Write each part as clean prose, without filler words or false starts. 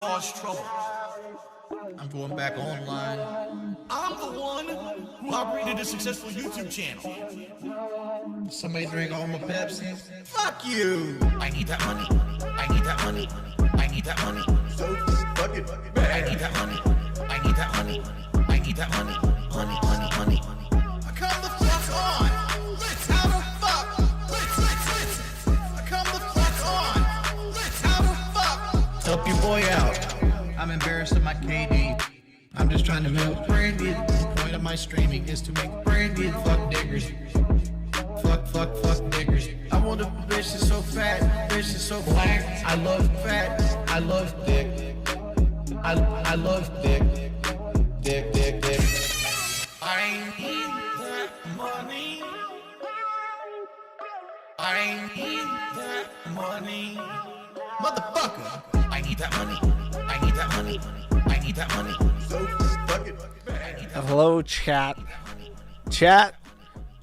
cause trouble. I'm going back online. I'm the one who operated a successful YouTube channel. Somebody drink all my Pepsi. Fuck you! I need that money. I need that money. I need that money. So fucking I need that money. I need that money. I need that money. Money, money, money. Come the fuck on! Let's have a fuck! Let's. Come the fuck on! Let's have a fuck! help your boy out. I'm embarrassed of my KD. I'm just trying to milk branded. The point of my streaming is to make branded fuck diggers. Fuck diggers. I want a bitch that's so fat, bitch that's so black. I love fat, I love dick. I love dick. Dick. I need that money. I need that money. Motherfucker. I need that money. I need that money. I need that money. So fucking Hello, chat. Chat.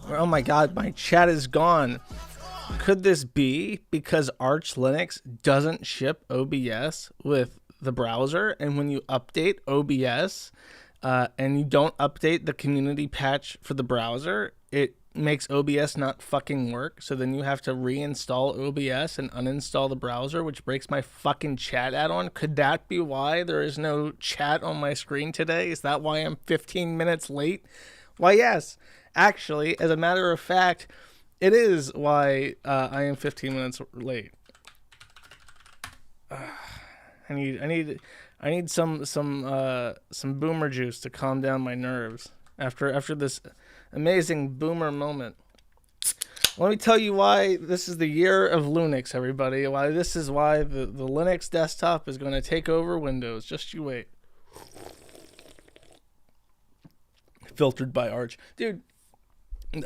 Oh my god, my chat is gone. Could this be because Arch Linux doesn't ship OBS with the browser, and when you update OBS and you don't update the community patch for the browser, it makes OBS not fucking work, so then you have to reinstall OBS and uninstall the browser, which breaks my fucking chat add-on? Could that be why there is no chat on my screen today? Is that why I'm 15 minutes late? Why, yes. Actually, as a matter of fact, it is why I am 15 minutes late. I need some boomer juice to calm down my nerves after this amazing boomer moment. Let me tell you why this is the year of Linux, everybody. Why this is why the Linux desktop is going to take over Windows. Just you wait. Filtered by Arch, dude.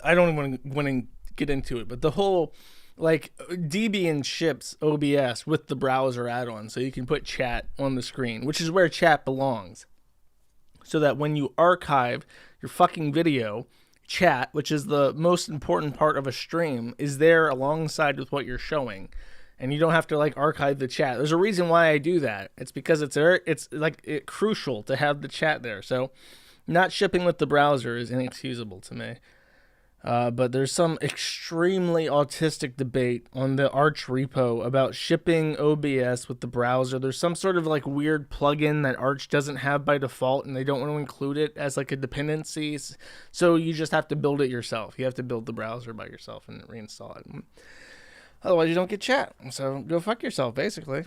I don't even want to get into it, but the whole, like, Debian ships OBS with the browser add-on, so you can put chat on the screen, which is where chat belongs. So that when you archive your fucking video, chat, which is the most important part of a stream, is there alongside with what you're showing, and you don't have to like archive the chat. There's a reason why I do that. It's because it's crucial to have the chat there. So not shipping with the browser is inexcusable to me. But there's some extremely autistic debate on the Arch repo about shipping OBS with the browser. There's some sort of like weird plugin that Arch doesn't have by default, and they don't want to include it as like a dependency. So you just have to build it yourself. You have to build the browser by yourself and reinstall it. Otherwise, you don't get chat. So go fuck yourself, basically.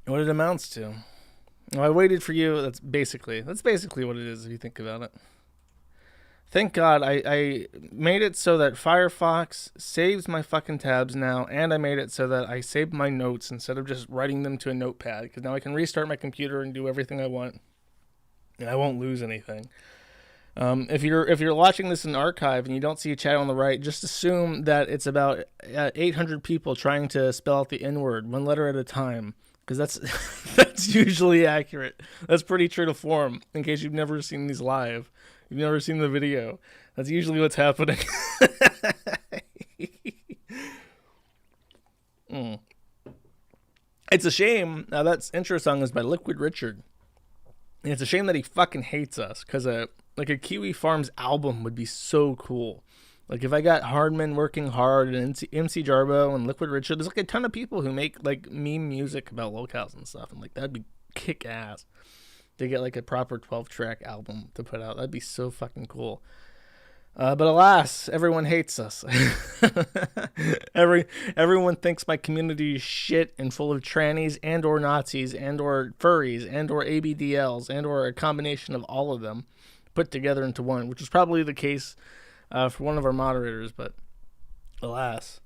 What it amounts to. Well, I waited for you. That's basically what it is if you think about it. Thank God I made it so that Firefox saves my fucking tabs now, and I made it so that I save my notes instead of just writing them to a notepad, because now I can restart my computer and do everything I want, and I won't lose anything. If you're watching this in archive and you don't see a chat on the right, just assume that it's about 800 people trying to spell out the N-word, one letter at a time, because that's usually accurate. That's pretty true to form, in case you've never seen these live. You've never seen the video. That's usually what's happening. It's a shame. Now, that intro song is by Liquid Richard. And it's a shame that he fucking hates us, because a Kiwi Farms album would be so cool. Like, if I got Hardman working hard and MC Jarbo and Liquid Richard, there's like a ton of people who make like meme music about locales and stuff, and like that'd be kick ass. To get like a proper 12-track album to put out. That'd be so fucking cool. But alas, everyone hates us. Everyone thinks my community is shit and full of trannies and or Nazis and or furries and or ABDLs and or a combination of all of them put together into one, which is probably the case for one of our moderators, but alas.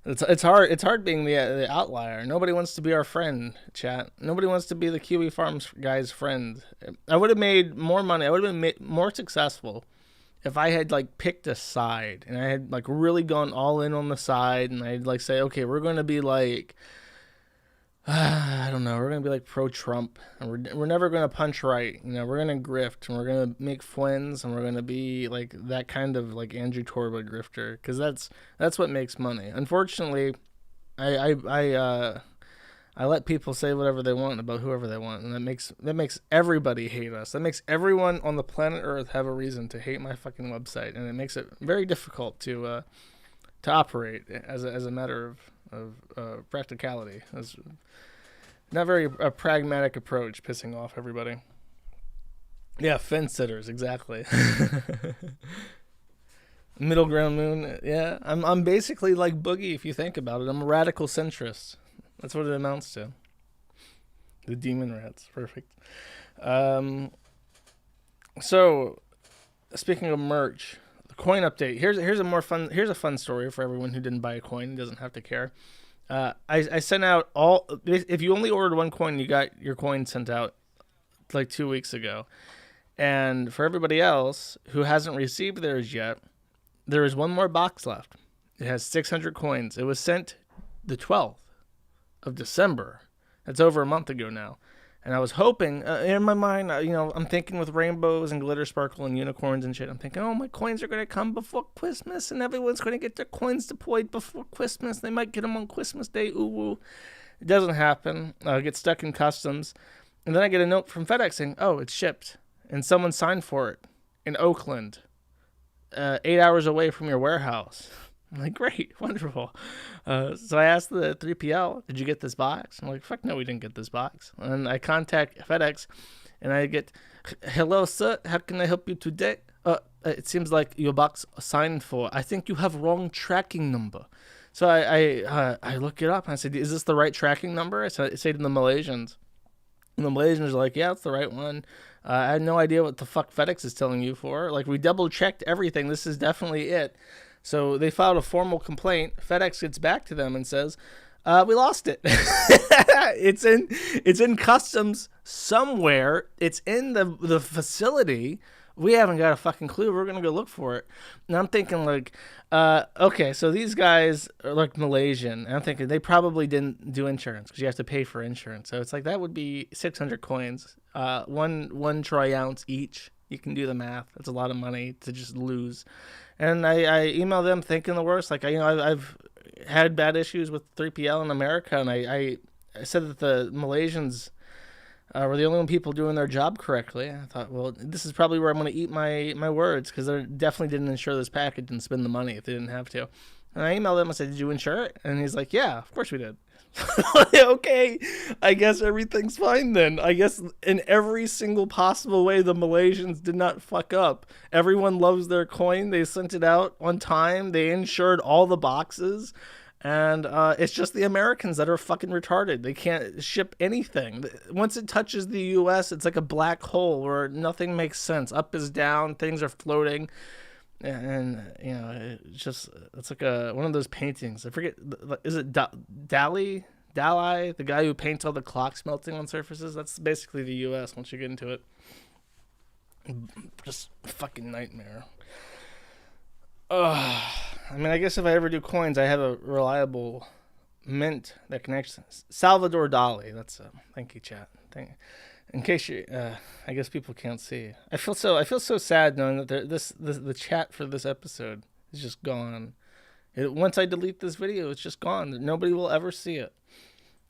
It's hard being the outlier. Nobody wants to be our friend, chat. Nobody wants to be the Kiwi Farms guy's friend. I would have made more money. I would have been more successful if I had like picked a side and I had like really gone all in on the side, and I'd like say, okay, we're going to be like, I don't know, we're going to be like pro-Trump, and we're never going to punch right. You know, we're going to grift, and we're going to make friends, and we're going to be like that kind of like Andrew Torba grifter, because that's what makes money. Unfortunately, I I let people say whatever they want about whoever they want, and that makes everybody hate us. That makes everyone on the planet Earth have a reason to hate my fucking website, and it makes it very difficult to operate as a matter of practicality. It's not very a pragmatic approach, pissing off everybody. Yeah, fence sitters, exactly. Middle ground moon. Yeah, I'm basically like Boogie if you think about it. I'm a radical centrist. That's what it amounts to. The demon rats, perfect. So, speaking of merch, the coin update. Here's a fun story for everyone who didn't buy a coin. Doesn't have to care. I sent out all. If you only ordered one coin, you got your coin sent out like 2 weeks ago. And for everybody else who hasn't received theirs yet, there is one more box left. It has 600 coins. It was sent the 12th of December. That's over a month ago now. And I was hoping, in my mind, I'm thinking with rainbows and glitter sparkle and unicorns and shit. I'm thinking, oh, my coins are going to come before Christmas and everyone's going to get their coins deployed before Christmas. They might get them on Christmas Day. Ooh, woo. It doesn't happen. I get stuck in customs. And then I get a note from FedEx saying, oh, it's shipped. And someone signed for it in Oakland, 8 hours away from your warehouse. I'm like, great, wonderful. So I asked the 3PL, did you get this box? I'm like, fuck no, we didn't get this box. And I contact FedEx, and I get, hello, sir, how can I help you today? It seems like your box signed for. I think you have wrong tracking number. So I look it up, and I said, is this the right tracking number? I say to the Malaysians. And the Malaysians are like, yeah, it's the right one. I had no idea what the fuck FedEx is telling you for. Like, we double-checked everything. This is definitely it. So they filed a formal complaint. FedEx gets back to them and says, we lost it. It's in customs somewhere. It's in the facility. We haven't got a fucking clue. We're going to go look for it. And I'm thinking, like, okay, so these guys are like Malaysian. And I'm thinking they probably didn't do insurance because you have to pay for insurance. So it's like that would be 600 coins, one troy ounce each. You can do the math. That's a lot of money to just lose. And I emailed them thinking the worst. Like, I've had bad issues with 3PL in America, and I said that the Malaysians were the only people doing their job correctly. I thought, well, this is probably where I'm going to eat my words, because they definitely didn't insure this package and spend the money if they didn't have to. And I emailed him. I said, did you insure it? And he's like, yeah, of course we did. Okay, I guess everything's fine then. I guess in every single possible way, the Malaysians did not fuck up. Everyone loves their coin. They sent it out on time. They insured all the boxes. And it's just the Americans that are fucking retarded. They can't ship anything. Once it touches the U.S., it's like a black hole where nothing makes sense. Up is down. Things are floating. And it's like one of those paintings. I forget, is it Dali, the guy who paints all the clocks melting on surfaces? That's basically the U.S. once you get into it. Just fucking nightmare. I mean, I guess if I ever do coins, I have a reliable mint that connects. Salvador Dali. That's thank you, chat. In case you, I guess people can't see. I feel so sad knowing that the chat for this episode is just gone. Once I delete this video, it's just gone. Nobody will ever see it,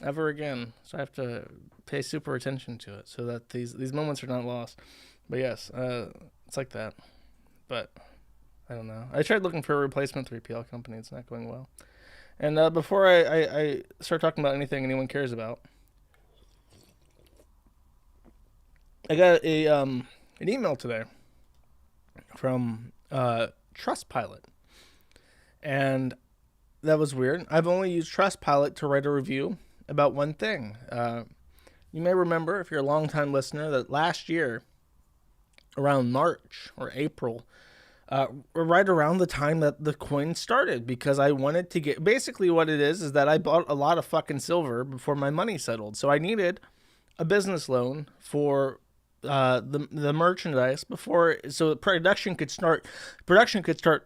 ever again. So I have to pay super attention to it so that these moments are not lost. But yes, it's like that. But I don't know. I tried looking for a replacement 3PL company. It's not going well. And before I start talking about anything anyone cares about, I got an email today from Trustpilot, and that was weird. I've only used Trustpilot to write a review about one thing. You may remember, if you're a longtime listener, that last year, around March or April, right around the time that the coin started, because I wanted to get, basically what it is that I bought a lot of fucking silver before my money settled. So I needed a business loan for the merchandise so production could start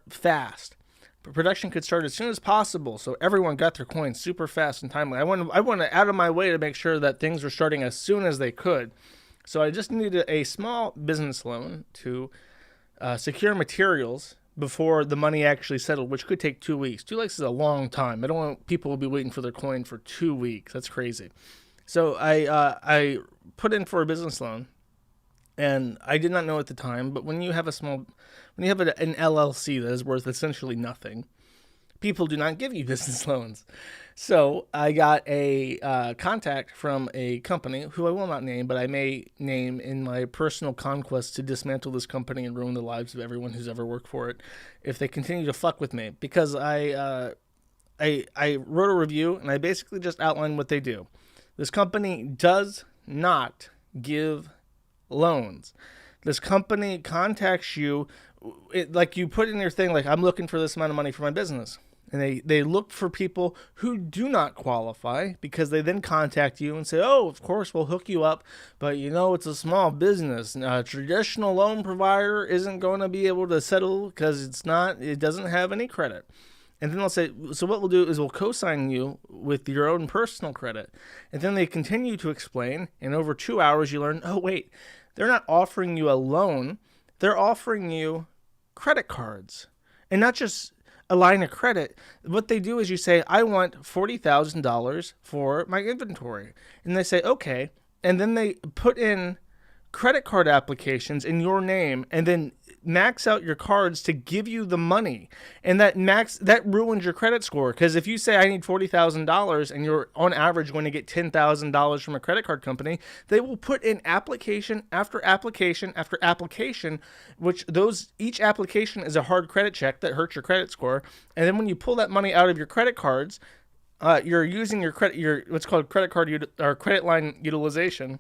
fast. Production could start as soon as possible, so everyone got their coins super fast and timely. I went out of my way to make sure that things were starting as soon as they could. So I just needed a small business loan to secure materials, before the money actually settled, which could take 2 weeks. 2 weeks is a long time. I don't want people to be waiting for their coin for 2 weeks. That's crazy. So I put in for a business loan, and I did not know at the time, but when you have an LLC that is worth essentially nothing, people do not give you business loans. So I got a contact from a company who I will not name, but I may name in my personal conquest to dismantle this company and ruin the lives of everyone who's ever worked for it if they continue to fuck with me. Because I wrote a review, and I basically just outlined what they do. This company does not give loans. This company contacts you, like you put in your thing, like, I'm looking for this amount of money for my business. And they look for people who do not qualify, because they then contact you and say, oh, of course, we'll hook you up, but it's a small business. A traditional loan provider isn't going to be able to settle because it doesn't have any credit. And then they'll say, so what we'll do is we'll co-sign you with your own personal credit. And then they continue to explain, and over 2 hours you learn, oh, wait, they're not offering you a loan. They're offering you credit cards. And not just a line of credit. What they do is you say, I want $40,000 for my inventory. And they say, okay. And then they put in credit card applications in your name and then max out your cards to give you the money. And that ruins your credit score. Because if you say I need $40,000 and you're on average going to get $10,000 from a credit card company, they will put in application after application after application, which each application is a hard credit check that hurts your credit score. And then when you pull that money out of your credit cards, you're using your what's called credit line utilization.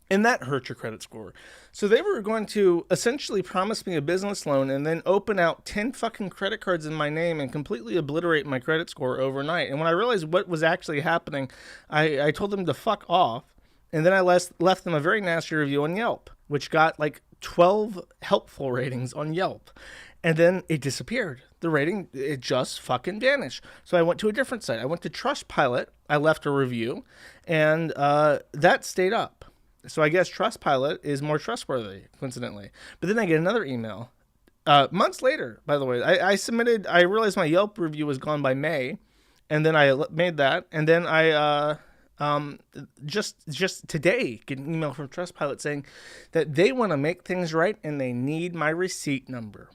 And that hurt your credit score. So they were going to essentially promise me a business loan and then open out 10 fucking credit cards in my name and completely obliterate my credit score overnight. And when I realized what was actually happening, I told them to fuck off. And then I left them a very nasty review on Yelp, which got like 12 helpful ratings on Yelp. And then it disappeared. The rating, it just fucking vanished. So I went to a different site. I went to Trustpilot. I left a review, and that stayed up. So I guess Trustpilot is more trustworthy, coincidentally. But then I get another email. Months later, by the way, I realized my Yelp review was gone by May. And then I made that. And then I just today get an email from Trustpilot saying that they want to make things right and they need my receipt number.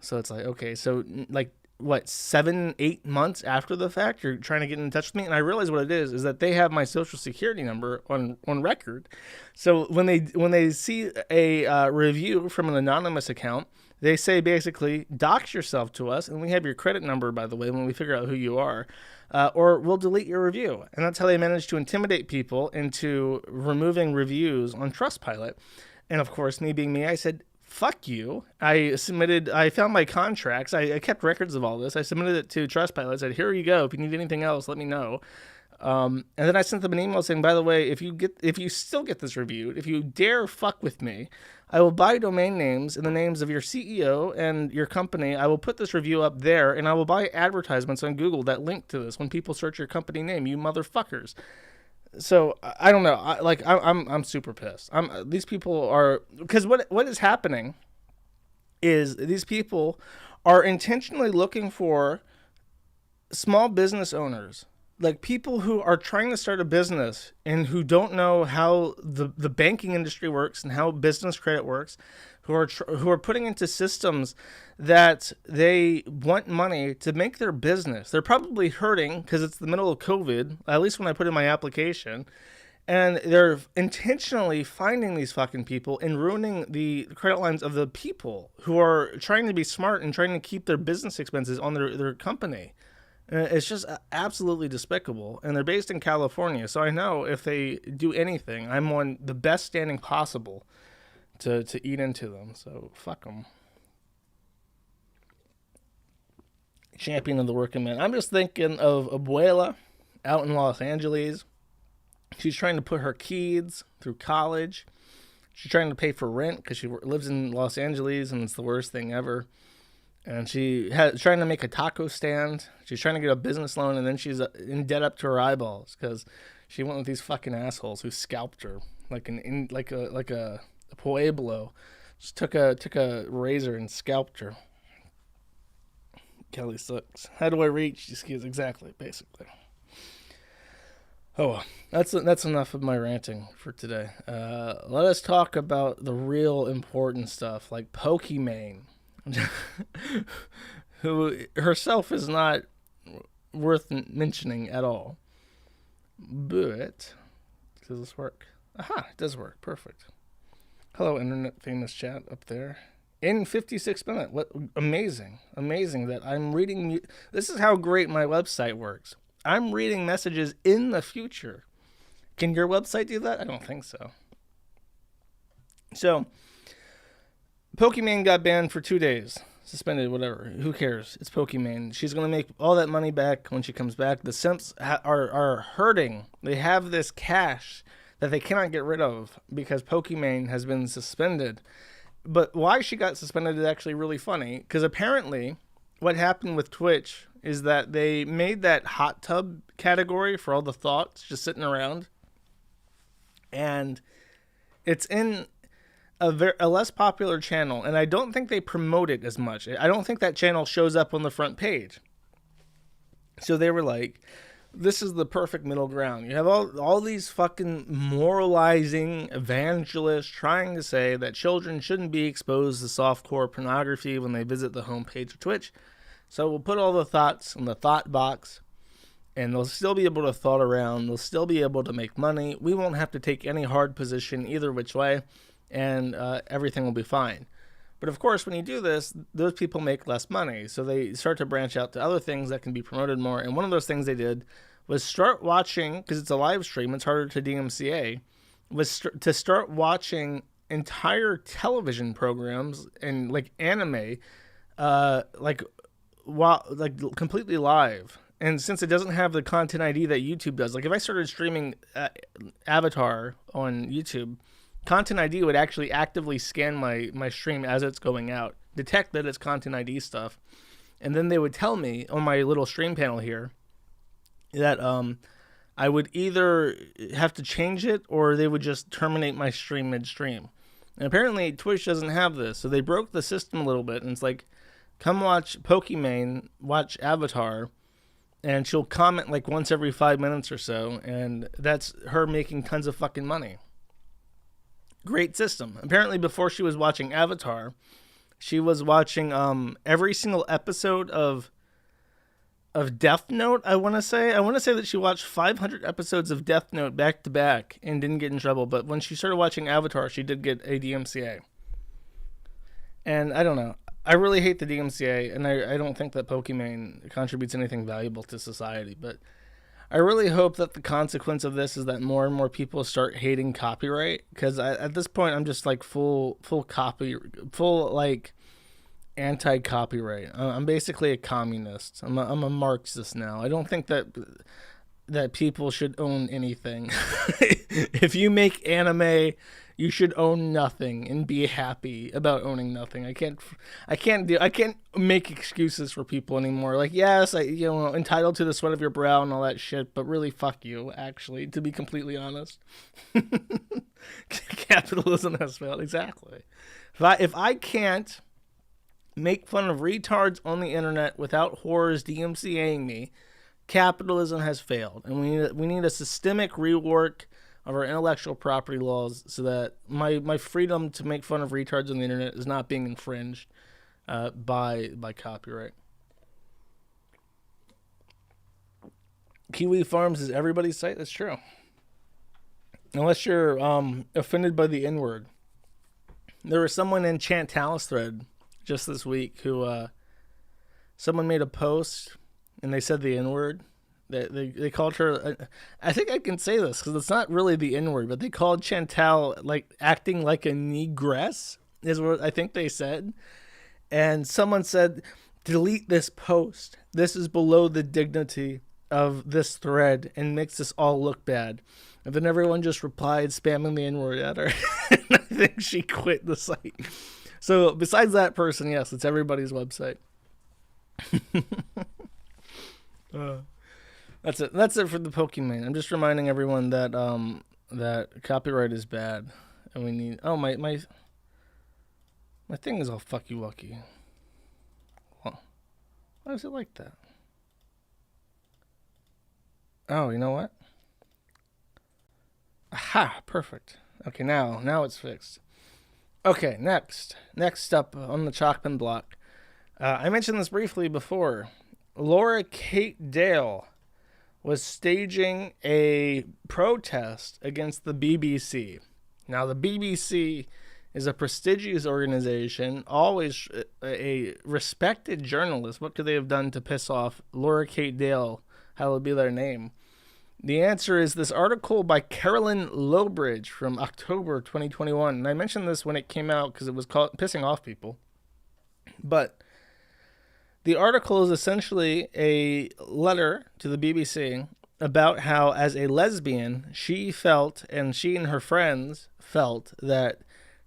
So it's like, okay, so like, what, 7-8 months after the fact, you're trying to get in touch with me? And I realize what it is that they have my social security number on record. So when they see a review from an anonymous account, they say basically, dox yourself to us, and we have your credit number, by the way, when we figure out who you are, or we'll delete your review. And that's how they manage to intimidate people into removing reviews on Trustpilot. And of course, me being me, I said, fuck you. I found my contracts. I kept records of all this. I submitted it to Trustpilot. I said, here you go. If you need anything else, let me know. And then I sent them an email saying, by the way, if you still get this reviewed, if you dare fuck with me, I will buy domain names in the names of your CEO and your company. I will put this review up there, and I will buy advertisements on Google that link to this when people search your company name, you motherfuckers. So I don't know. I'm super pissed. These people are, because what is happening is these people are intentionally looking for small business owners, like people who are trying to start a business and who don't know how the banking industry works and how business credit works, who are putting into systems that they want money to make their business. They're probably hurting because it's the middle of COVID, at least when I put in my application, and they're intentionally finding these fucking people and ruining the credit lines of the people who are trying to be smart and trying to keep their business expenses on their company. It's just absolutely despicable. And they're based in California, so I know if they do anything, I'm on the best standing possible to eat into them. So fuck them. Champion of the working man. I'm just thinking of Abuela out in Los Angeles. She's trying to put her kids through college. She's trying to pay for rent because she lives in Los Angeles and it's the worst thing ever. And she's trying to make a taco stand. She's trying to get a business loan, and then she's in debt up to her eyeballs because she went with these fucking assholes who scalped her like a Pueblo. Just took a razor and scalped her. Kelly sucks. How do I reach these kids? Exactly, basically. Oh, well, that's enough of my ranting for today. Let us talk about the real important stuff, like Pokimane, who herself is not worth mentioning at all. But does this work? Aha, it does work. Perfect. Hello, internet famous chat up there. In 56 minutes. What amazing that I'm reading. This is how great my website works. I'm reading messages in the future. Can your website do that? I don't think so. So, Pokimane got banned for 2 days. Suspended, whatever. Who cares? It's Pokimane. She's going to make all that money back when she comes back. The simps are hurting. They have this cash that they cannot get rid of because Pokimane has been suspended. But why she got suspended is actually really funny, because apparently what happened with Twitch is that they made that hot tub category for all the thoughts just sitting around, and it's in a less popular channel, and I don't think they promote it as much. I don't think that channel shows up on the front page. So they were like, this is the perfect middle ground. You have all these fucking moralizing evangelists trying to say that children shouldn't be exposed to softcore pornography when they visit the homepage of Twitch. So we'll put all the thoughts in the thought box, and they'll still be able to thought around. They'll still be able to make money. We won't have to take any hard position either which way, and everything will be fine. But of course, when you do this, those people make less money. So they start to branch out to other things that can be promoted more. And one of those things they did was start watching, because it's a live stream, it's harder to DMCA, was to start watching entire television programs and like anime, like completely live. And since it doesn't have the content ID that YouTube does, like if I started streaming Avatar on YouTube, Content ID would actually actively scan my stream as it's going out, detect that it's Content ID stuff, and then they would tell me on my little stream panel here that I would either have to change it or they would just terminate my stream midstream. And apparently Twitch doesn't have this, so they broke the system a little bit, and it's like, come watch Pokimane, watch Avatar, and she'll comment like once every 5 minutes or so, and that's her making tons of fucking money. Great system. Apparently before she was watching Avatar, she was watching every single episode of Death Note, I want to say that she watched 500 episodes of Death Note back to back and didn't get in trouble, but when she started watching Avatar, she did get a DMCA. And I don't know, I really hate the DMCA, and I don't think that Pokimane contributes anything valuable to society, but I really hope that the consequence of this is that more and more people start hating copyright, because at this point I'm just like full like anti-copyright. I'm basically a communist. I'm a Marxist now. I don't think that people should own anything. If you make anime, you should own nothing and be happy about owning nothing. I can't make excuses for people anymore. Like, yes, entitled to the sweat of your brow and all that shit, but really fuck you, actually, to be completely honest. Capitalism has failed. Exactly. If I can't make fun of retards on the internet without whores DMCAing me, capitalism has failed. And we need a systemic rework of our intellectual property laws so that my freedom to make fun of retards on the internet is not being infringed by copyright. Kiwi Farms is everybody's site. That's true. Unless you're offended by the N-word. There was someone in Chantal's thread just this week who someone made a post and they said the N-word. They called her, I think I can say this because it's not really the N-word, but they called Chantal like acting like a negress is what I think they said. And someone said, delete this post. This is below the dignity of this thread and makes us all look bad. And then everyone just replied spamming the N-word at her. And I think she quit the site. So besides that person, yes, it's everybody's website. That's it. That's it for the Pokimane. I'm just reminding everyone that that copyright is bad, and we need. Oh my thing is all fucky wucky. Why is it like that? Oh, you know what? Aha, perfect. Okay, now it's fixed. Okay, next up on the Chalkman block. I mentioned this briefly before. Laura Kate Dale was staging a protest against the BBC. Now, the BBC is a prestigious organization, always a respected journalist. What could they have done to piss off Laura Kate Dale? How would be their name? The answer is this article by Carolyn Lowbridge from October 2021. And I mentioned this when it came out because it was pissing off people. But the article is essentially a letter to the BBC about how, as a lesbian, she felt, and she and her friends felt, that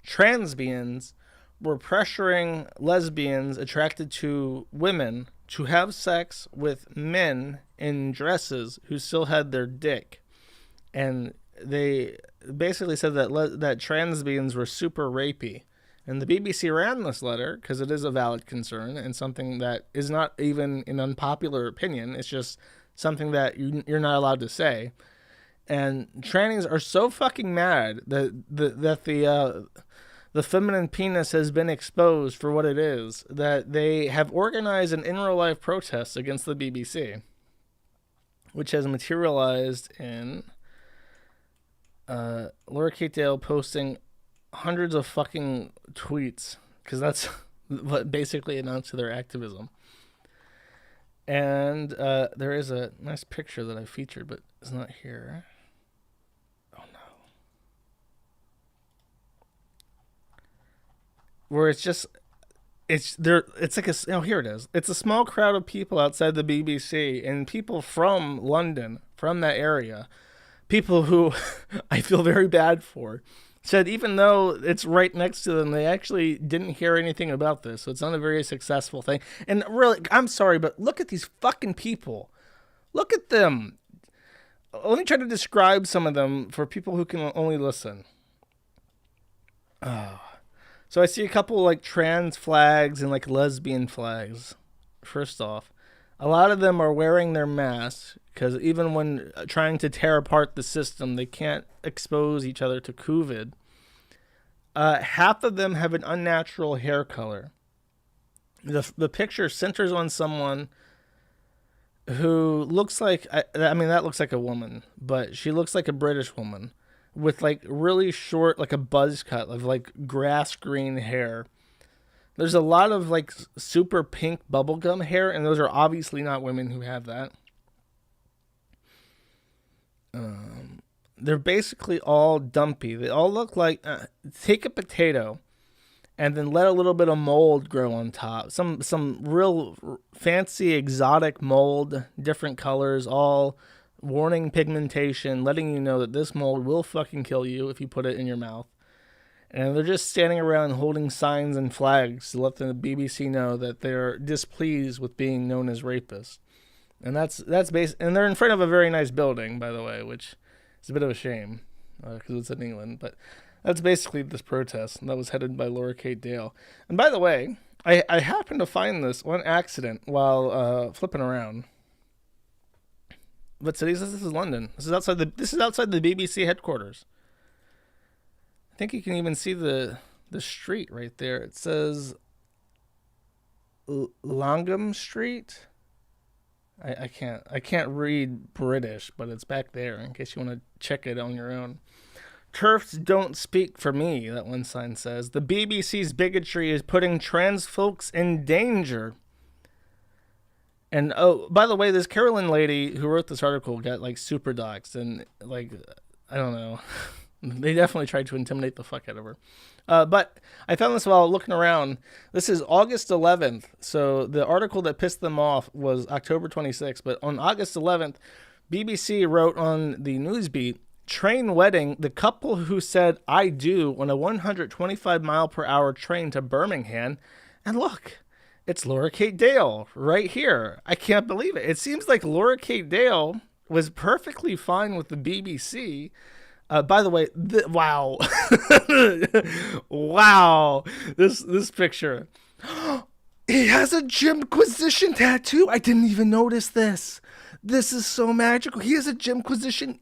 transbians were pressuring lesbians attracted to women to have sex with men in dresses who still had their dick. And they basically said that that transbians were super rapey. And the BBC ran this letter because it is a valid concern and something that is not even an unpopular opinion. It's just something that you're not allowed to say. And trannies are so fucking mad that the feminine penis has been exposed for what it is, that they have organized an in real life protest against the BBC, which has materialized in Laura Kate Dale posting hundreds of fucking tweets, because that's what basically amounts to their activism. And there is a nice picture that I featured, but it's not here. Oh no. Where it's like here it is. It's a small crowd of people outside the BBC, and people from London, from that area, people who I feel very bad for, said even though it's right next to them, they actually didn't hear anything about this. So it's not a very successful thing. And really, I'm sorry, but look at these fucking people. Look at them. Let me try to describe some of them for people who can only listen. Oh. So I see a couple like trans flags and like lesbian flags. First off, a lot of them are wearing their masks because even when trying to tear apart the system, they can't expose each other to COVID. Half of them have an unnatural hair color. The picture centers on someone who looks like, I mean, that looks like a woman, but she looks like a British woman with like really short, like a buzz cut of like grass green hair. There's a lot of like super pink bubblegum hair, and those are obviously not women who have that. They're basically all dumpy. They all look like, take a potato and then let a little bit of mold grow on top. Some real fancy exotic mold, different colors, all warning pigmentation, letting you know that this mold will fucking kill you if you put it in your mouth. And they're just standing around holding signs and flags to let the BBC know that they're displeased with being known as rapists. And that's and they're in front of a very nice building, by the way, which is a bit of a shame because it's in England. But that's basically this protest, and that was headed by Laura Kate Dale. And by the way, I happened to find this on accident while flipping around. But this is London. This is outside the BBC headquarters. I think you can even see the street right there. It says Langham Street. I can't read British, but it's back there in case you want to check it on your own. TERFs don't speak for me, that one sign says. The BBC's bigotry is putting trans folks in danger. And oh, by the way, this Carolyn lady who wrote this article got like super doxxed, and like, I don't know. They definitely tried to intimidate the fuck out of her. But I found this while looking around. This is August 11th. So the article that pissed them off was October 26th. But on August 11th, BBC wrote on the Newsbeat, train wedding, the couple who said I do on a 125 mile per hour train to Birmingham. And look, it's Laura Kate Dale right here. I can't believe it. It seems like Laura Kate Dale was perfectly fine with the BBC. By the way, wow. Wow. This picture. He has a Jimquisition tattoo. I didn't even notice this. This is so magical. He has a Jimquisition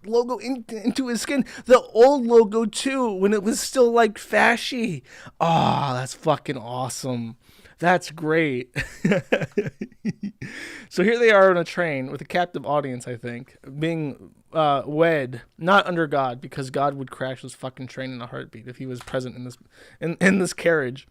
logo into his skin. The old logo too, when it was still like fashy. Oh, that's fucking awesome. That's great. So here they are on a train with a captive audience, I think, being wed, not under God, because God would crash this fucking train in a heartbeat if he was present in this carriage.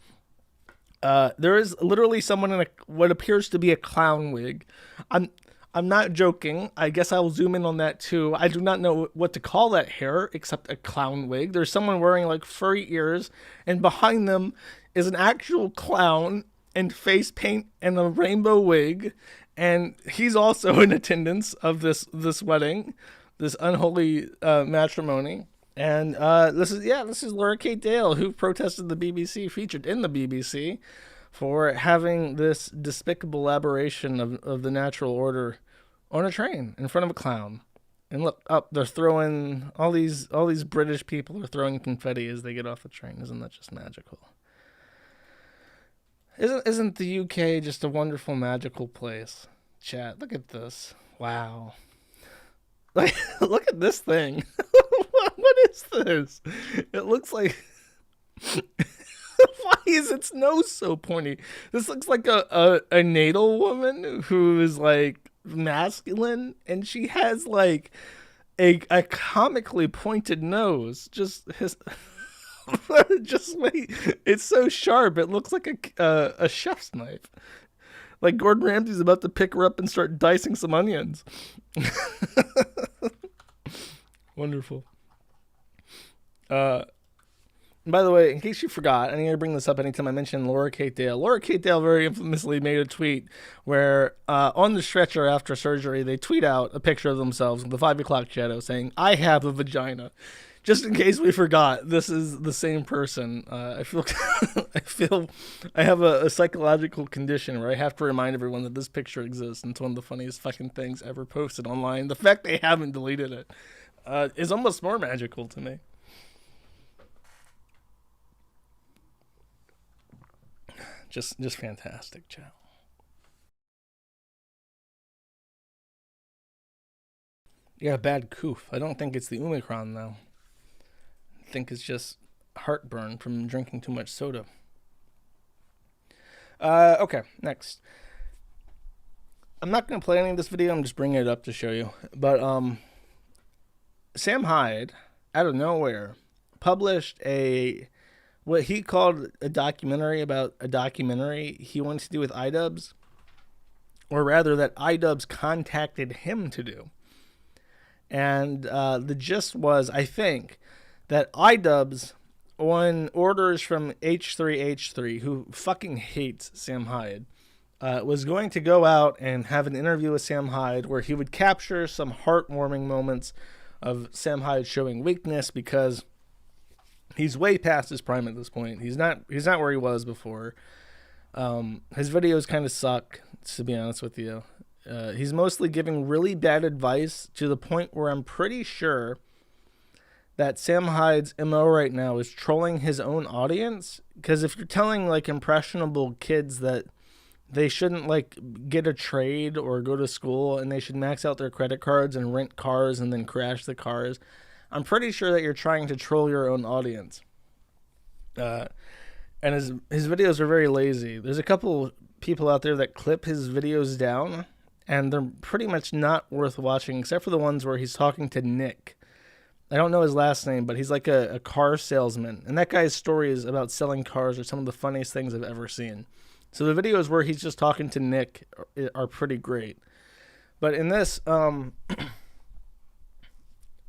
There is literally someone in what appears to be a clown wig. I'm not joking. I guess I will zoom in on that too. I do not know what to call that hair except a clown wig. There's someone wearing like furry ears, and behind them is an actual clown and face paint and a rainbow wig, and he's also in attendance of this wedding, this unholy matrimony. And this is Laura Kate Dale, who protested the BBC, featured in the BBC, for having this despicable aberration of the natural order on a train in front of a clown. And look up, they're throwing all these British people are throwing confetti as they get off the train. Isn't that just magical? Isn't the UK just a wonderful, magical place? Chat, look at this. Wow. Like, look at this thing. What is this? It looks like... Why is its nose so pointy? This looks like a natal woman who is like masculine, and she has like a comically pointed nose. Just wait. It's so sharp. It looks like a chef's knife. Like Gordon Ramsay's about to pick her up and start dicing some onions. Wonderful. By the way, in case you forgot, I need to bring this up anytime I mention Laura Kate Dale. Laura Kate Dale very infamously made a tweet where on the stretcher after surgery, they tweet out a picture of themselves in the 5 o'clock shadow saying, "I have a vagina." Just in case we forgot, this is the same person. I feel I have a psychological condition where I have to remind everyone that this picture exists, and it's one of the funniest fucking things ever posted online. The fact they haven't deleted it is almost more magical to me. Just fantastic, Chow. You got a bad coof. I don't think it's the Omicron, though. I think it's just heartburn from drinking too much soda. Okay, next. I'm not going to play any of this video. I'm just bringing it up to show you. But Sam Hyde, out of nowhere, published what he called a documentary about a documentary he wants to do with iDubbbz, or rather that iDubbbz contacted him to do. And the gist was, I think, that iDubbbz, on orders from H3H3, who fucking hates Sam Hyde, was going to go out and have an interview with Sam Hyde where he would capture some heartwarming moments of Sam Hyde showing weakness, because he's way past his prime at this point. He's not where he was before. His videos kind of suck, to be honest with you. He's mostly giving really bad advice, to the point where I'm pretty sure that Sam Hyde's MO right now is trolling his own audience. Because if you're telling like impressionable kids that they shouldn't like get a trade or go to school, and they should max out their credit cards and rent cars and then crash the cars, I'm pretty sure that you're trying to troll your own audience. And his videos are very lazy. There's a couple people out there that clip his videos down, and they're pretty much not worth watching, except for the ones where he's talking to Nick. I don't know his last name, but he's like a car salesman. And that guy's stories about selling cars are some of the funniest things I've ever seen. So the videos where he's just talking to Nick are pretty great. But in this,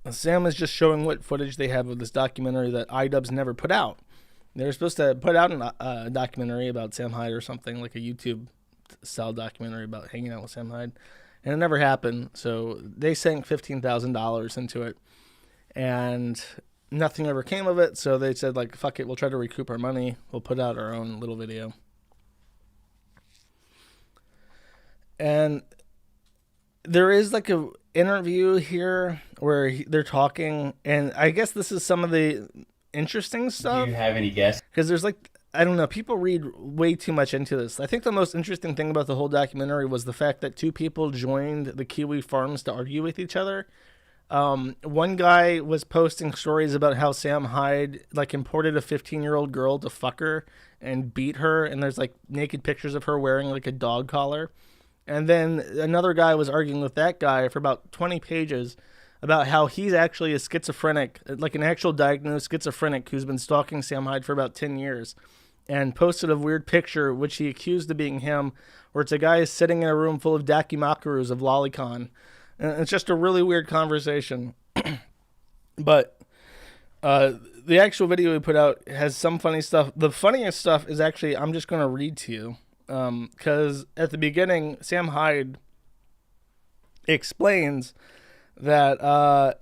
Sam is just showing what footage they have of this documentary that iDubbbz never put out. They were supposed to put out a documentary about Sam Hyde or something, like a YouTube-style documentary about hanging out with Sam Hyde. And it never happened, so they sank $15,000 into it. And nothing ever came of it, so they said, like, fuck it, we'll try to recoup our money. We'll put out our own little video. And there is, like, a interview here where they're talking, and I guess this is some of the interesting stuff. Do you have any guesses? Because there's, like, I don't know. People read way too much into this. I think the most interesting thing about the whole documentary was the fact that two people joined the Kiwi Farms to argue with each other. One guy was posting stories about how Sam Hyde like imported a 15-year-old girl to fuck her and beat her, and there's like naked pictures of her wearing like a dog collar. And then another guy was arguing with that guy for about 20 pages about how he's actually a schizophrenic, like an actual diagnosed schizophrenic who's been stalking Sam Hyde for about 10 years, and posted a weird picture, which he accused of being him, where it's a guy sitting in a room full of Dakimakarus of Lolicon. And it's just a really weird conversation. But the actual video we put out has some funny stuff. The funniest stuff is actually, I'm just going to read to you. Because at the beginning, Sam Hyde explains that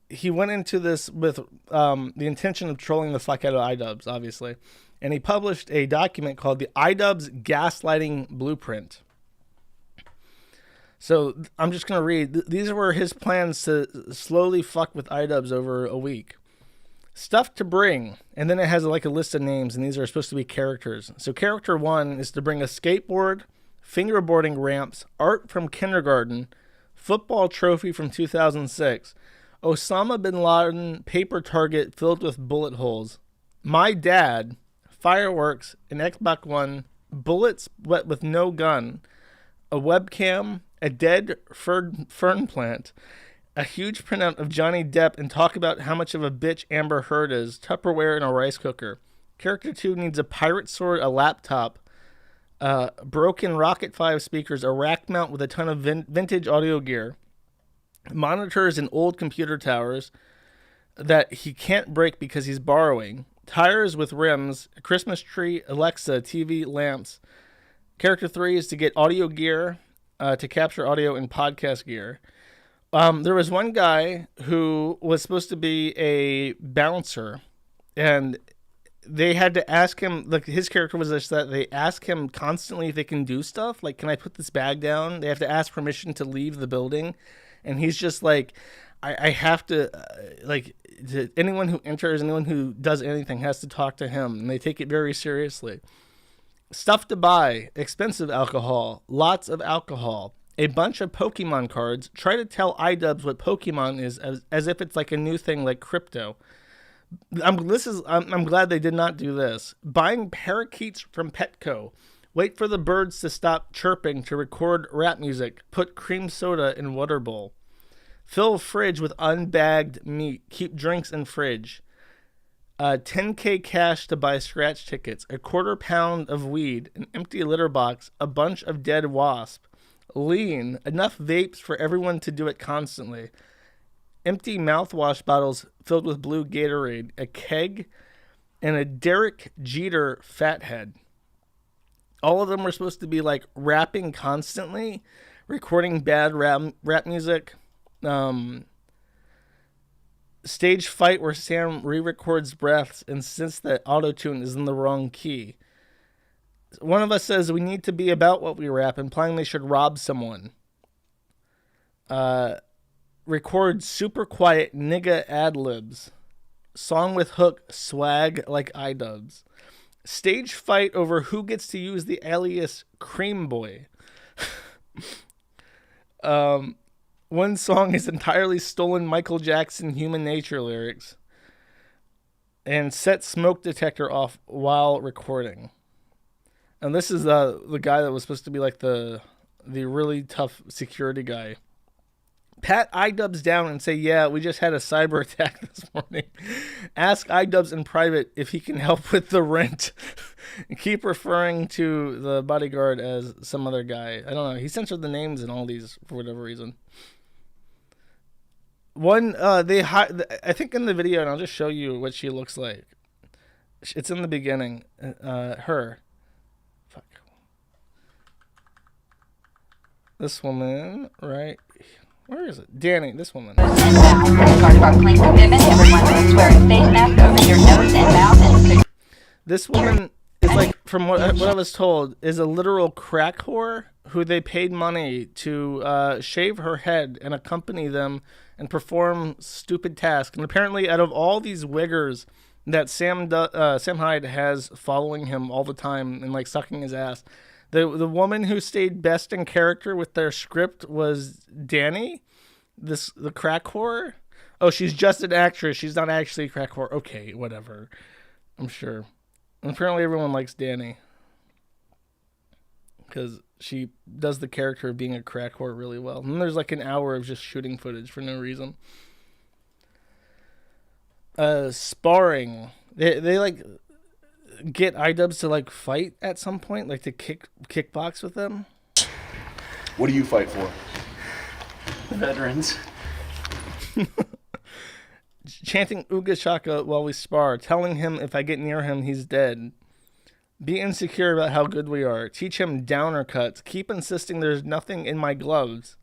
he went into this with the intention of trolling the fuck out of iDubbbz, obviously. And he published a document called the iDubbbz Gaslighting Blueprint. So I'm just going to read. These were his plans to slowly fuck with iDubbbz over a week. Stuff to bring. And then it has like a list of names, and these are supposed to be characters. So character 1 is to bring a skateboard, fingerboarding ramps, art from kindergarten, football trophy from 2006, Osama bin Laden paper target filled with bullet holes, my dad, fireworks, an Xbox One, bullets wet with no gun, a webcam, a dead fern plant, a huge printout of Johnny Depp, and talk about how much of a bitch Amber Heard is, Tupperware, and a rice cooker. Character 2 needs a pirate sword, a laptop, broken Rocket 5 speakers, a rack mount with a ton of vintage audio gear, monitors and old computer towers that he can't break because he's borrowing, tires with rims, a Christmas tree, Alexa, TV, lamps. Character 3 is to get audio gear, to capture audio and podcast gear. There was one guy who was supposed to be a bouncer, and they had to ask him, like his character was just that they ask him constantly if they can do stuff. Like, can I put this bag down? They have to ask permission to leave the building. And he's just like, I have to, anyone who enters, anyone who does anything has to talk to him. And they take it very seriously. Stuff to buy, expensive alcohol, lots of alcohol, a bunch of Pokemon cards. Try to tell iDubbbz what Pokemon is as if it's like a new thing like crypto. I'm glad they did not do this. Buying parakeets from Petco. Wait for the birds to stop chirping to record rap music. Put cream soda in water bowl. Fill fridge with unbagged meat. Keep drinks in fridge. 10K cash to buy scratch tickets, a quarter pound of weed, an empty litter box, a bunch of dead wasp, lean, enough vapes for everyone to do it constantly, empty mouthwash bottles filled with blue Gatorade, a keg, and a Derek Jeter fathead. All of them were supposed to be like rapping constantly, recording bad rap music, stage fight where Sam re-records breaths and since that auto-tune is in the wrong key. One of us says we need to be about what we rap, implying they should rob someone. Record super quiet nigga ad-libs. Song with hook, swag like iDubbbz. Stage fight over who gets to use the alias Cream Boy. One song is entirely stolen Michael Jackson Human Nature lyrics. And set smoke detector off while recording. And this is the guy that was supposed to be like the really tough security guy. Pat iDubbbz down and say, yeah, we just had a cyber attack this morning. Ask iDubbbz in private if he can help with the rent. Keep referring to the bodyguard as some other guy. I don't know. He censored the names in all these for whatever reason. I think in the video, and I'll just show you what she looks like. It's in the beginning. Her. Fuck. This woman, right? Where is it? Danny, this woman. This woman is like, from what I was told, is a literal crack whore who they paid money to shave her head and accompany them and perform stupid tasks. And apparently, out of all these wiggers that Sam Hyde has following him all the time and like sucking his ass. The woman who stayed best in character with their script was Danny, the crack whore. Oh, she's just an actress. She's not actually a crack whore. Okay, whatever. I'm sure. And apparently everyone likes Danny because she does the character of being a crack whore really well. And there's like an hour of just shooting footage for no reason. Sparring. They like get iDubbbz to like fight at some point, like to kickbox with them. What do you fight for? Veterans. Chanting Ooga Shaka while we spar, telling him if I get near him, he's dead. Be insecure about how good we are. Teach him downer cuts. Keep insisting there's nothing in my gloves.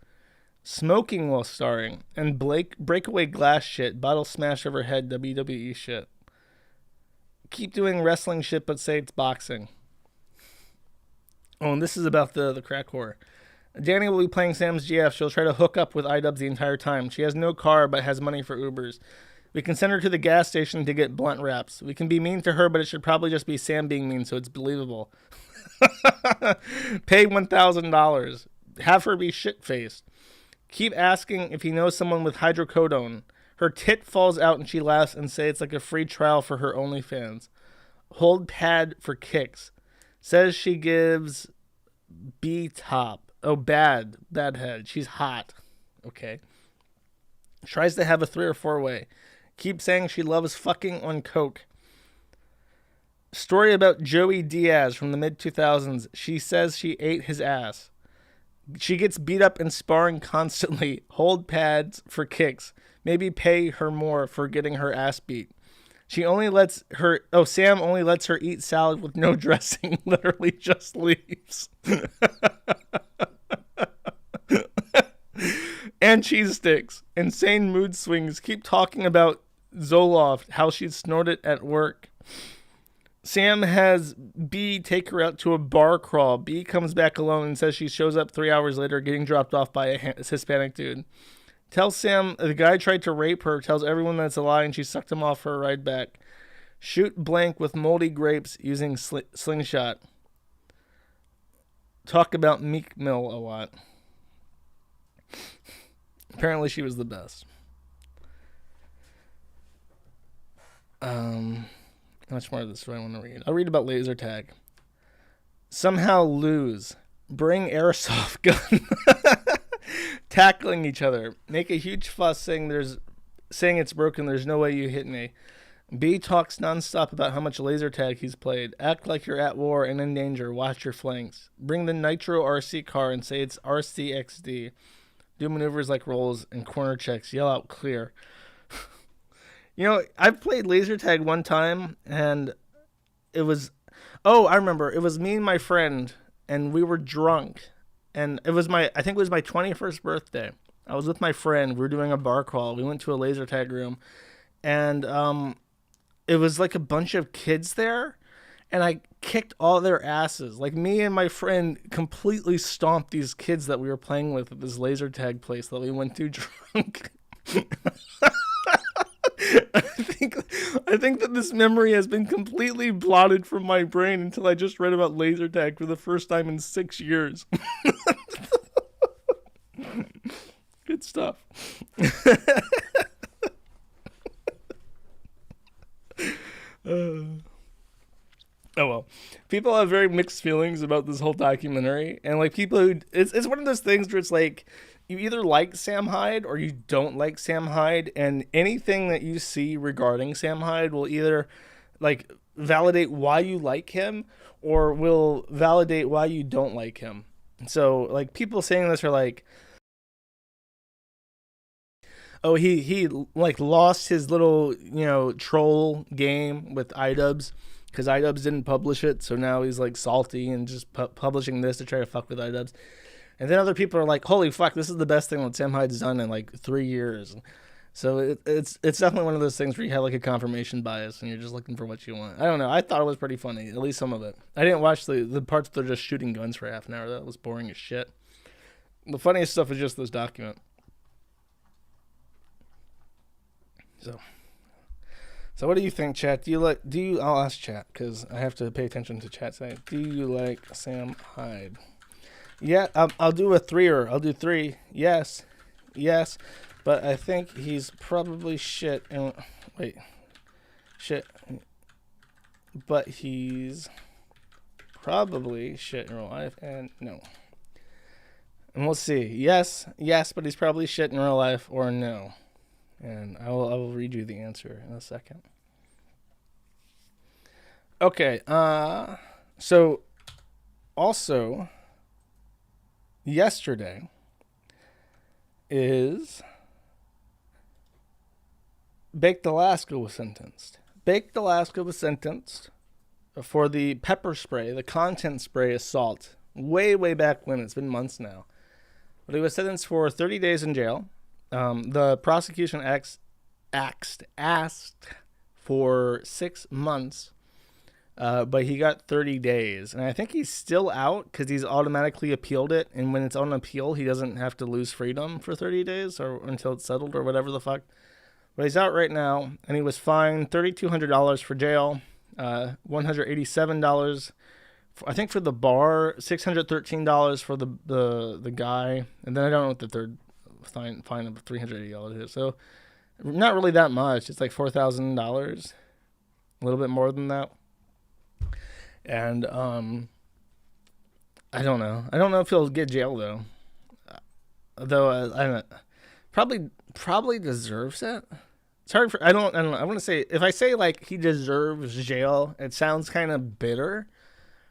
Smoking while starring. And breakaway glass shit. Bottle smash over head WWE shit. Keep doing wrestling shit but say it's boxing. Oh, and this is about the crack whore. Danny will be playing Sam's GF. She'll try to hook up with iDubbbz the entire time. She has no car but has money for Ubers. We can send her to the gas station to get blunt wraps. We can be mean to her, but it should probably just be Sam being mean so it's believable. Pay $1,000. Have her be shit-faced. Keep asking if he knows someone with hydrocodone. Her tit falls out and she laughs and say it's like a free trial for her OnlyFans. Hold pad for kicks. Says she gives B top. Oh, bad head. She's hot. Okay. Tries to have a 3 or 4 way. Keep saying she loves fucking on coke. Story about Joey Diaz from the mid-2000s. She says she ate his ass. She gets beat up in sparring constantly. Hold pads for kicks. Maybe pay her more for getting her ass beat. She only lets her... Oh, Sam only lets her eat salad with no dressing. Literally just leaves. And cheese sticks. Insane mood swings. Keep talking about Zoloft, how she'd snort it at work. Sam has B take her out to a bar crawl. B comes back alone and says she shows up 3 hours later getting dropped off by a Hispanic dude. Tells Sam the guy tried to rape her. Tells everyone that's a lie and she sucked him off for a ride back. Shoot blank with moldy grapes using slingshot. Talk about Meek Mill a lot. Apparently she was the best. How much more of this do I want to read? I'll read about laser tag. Somehow lose. Bring airsoft gun. Tackling each other. Make a huge fuss saying it's broken. There's no way you hit me. B talks nonstop about how much laser tag he's played. Act like you're at war and in danger. Watch your flanks. Bring the Nitro RC car and say it's RCXD. Do maneuvers like rolls and corner checks. Yell out clear. You know, I've played laser tag one time, and it was... Oh, I remember. It was me and my friend, and we were drunk. And I think it was my 21st birthday. I was with my friend. We were doing a bar crawl. We went to a laser tag room, and it was like a bunch of kids there, and I kicked all their asses. Like, me and my friend completely stomped these kids that we were playing with at this laser tag place that we went to drunk. I think that this memory has been completely blotted from my brain until I just read about laser tag for the first time in 6 years. Good stuff. Oh well, people have very mixed feelings about this whole documentary, and like people who it's one of those things where it's like you either like Sam Hyde or you don't like Sam Hyde, and anything that you see regarding Sam Hyde will either like validate why you like him or will validate why you don't like him. So like people saying this are like, oh, he like lost his little, troll game with iDubbbz because iDubbbz didn't publish it, so now he's like salty and just publishing this to try to fuck with iDubbbz. And then other people are like, holy fuck, this is the best thing that Sam Hyde's done in like 3 years. So it's definitely one of those things where you have like a confirmation bias and you're just looking for what you want. I don't know. I thought it was pretty funny, at least some of it. I didn't watch the parts where they're just shooting guns for half an hour. That was boring as shit. The funniest stuff is just this document. So So what do you think, chat? I'll ask chat because I have to pay attention to chat saying, do you like Sam Hyde? Yeah, I'll do a threer. I'll do 3. Yes. But I think he's probably shit. Shit. But he's probably shit in real life, and no. And we'll see. Yes, but he's probably shit in real life, or no. And I will read you the answer in a second. Okay, so also yesterday is Baked Alaska was sentenced. Baked Alaska was sentenced for the pepper spray, the content spray assault, way back when. It's been months now. But he was sentenced for 30 days in jail. The prosecution asked for 6 months, but he got 30 days. And I think he's still out because he's automatically appealed it. And when it's on appeal, he doesn't have to lose freedom for 30 days or until it's settled or whatever the fuck. But he's out right now, and he was fined $3,200 for jail, $187 I think for the bar, $613 for the guy, and then I don't know what the third fine of $380 is. So not really that much. It's like $4,000, a little bit more than that. And I don't know. I don't know if he'll get jail though. Though I don't know. Probably deserves it. It's hard for I don't know. I want to say if I say like he deserves jail, it sounds kind of bitter.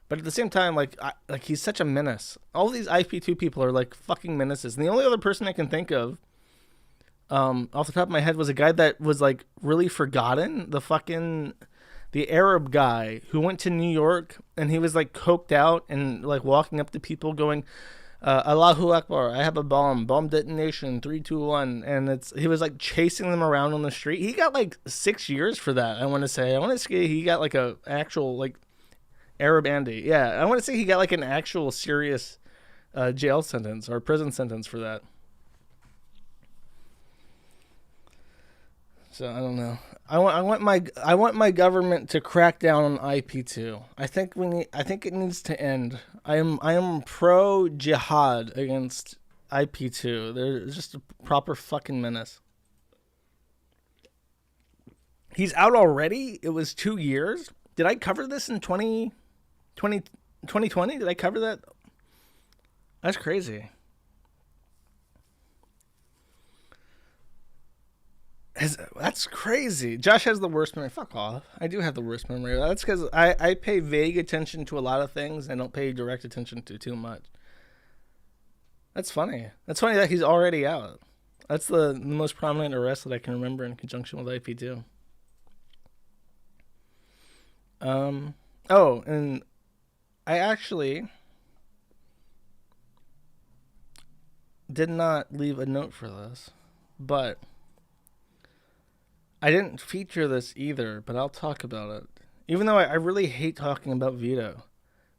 But at the same time, like he's such a menace. All these IP2 people are like fucking menaces. And the only other person I can think of, off the top of my head, was a guy that was like really forgotten. The Arab guy who went to New York and he was like coked out and like walking up to people going, Allahu Akbar, I have a bomb detonation, 3, 2, 1. And he was like chasing them around on the street. He got like 6 years for that. I want to say he got like a actual like Arab Andy. Yeah, I want to say he got like an actual serious jail sentence or prison sentence for that. So I don't know. I want my government to crack down on IP2. I think it needs to end. I am pro jihad against IP2. They're just a proper fucking menace. He's out already? It was 2 years? Did I cover this in 2020? Did I cover that? That's crazy. That's crazy. Josh has the worst memory. Fuck off. I do have the worst memory. That's because I pay vague attention to a lot of things. I don't pay direct attention to too much. That's funny. That's funny that he's already out. That's the most prominent arrest that I can remember in conjunction with IP2. Oh, and I actually did not leave a note for this, but I didn't feature this either, but I'll talk about it. Even though I really hate talking about Vito.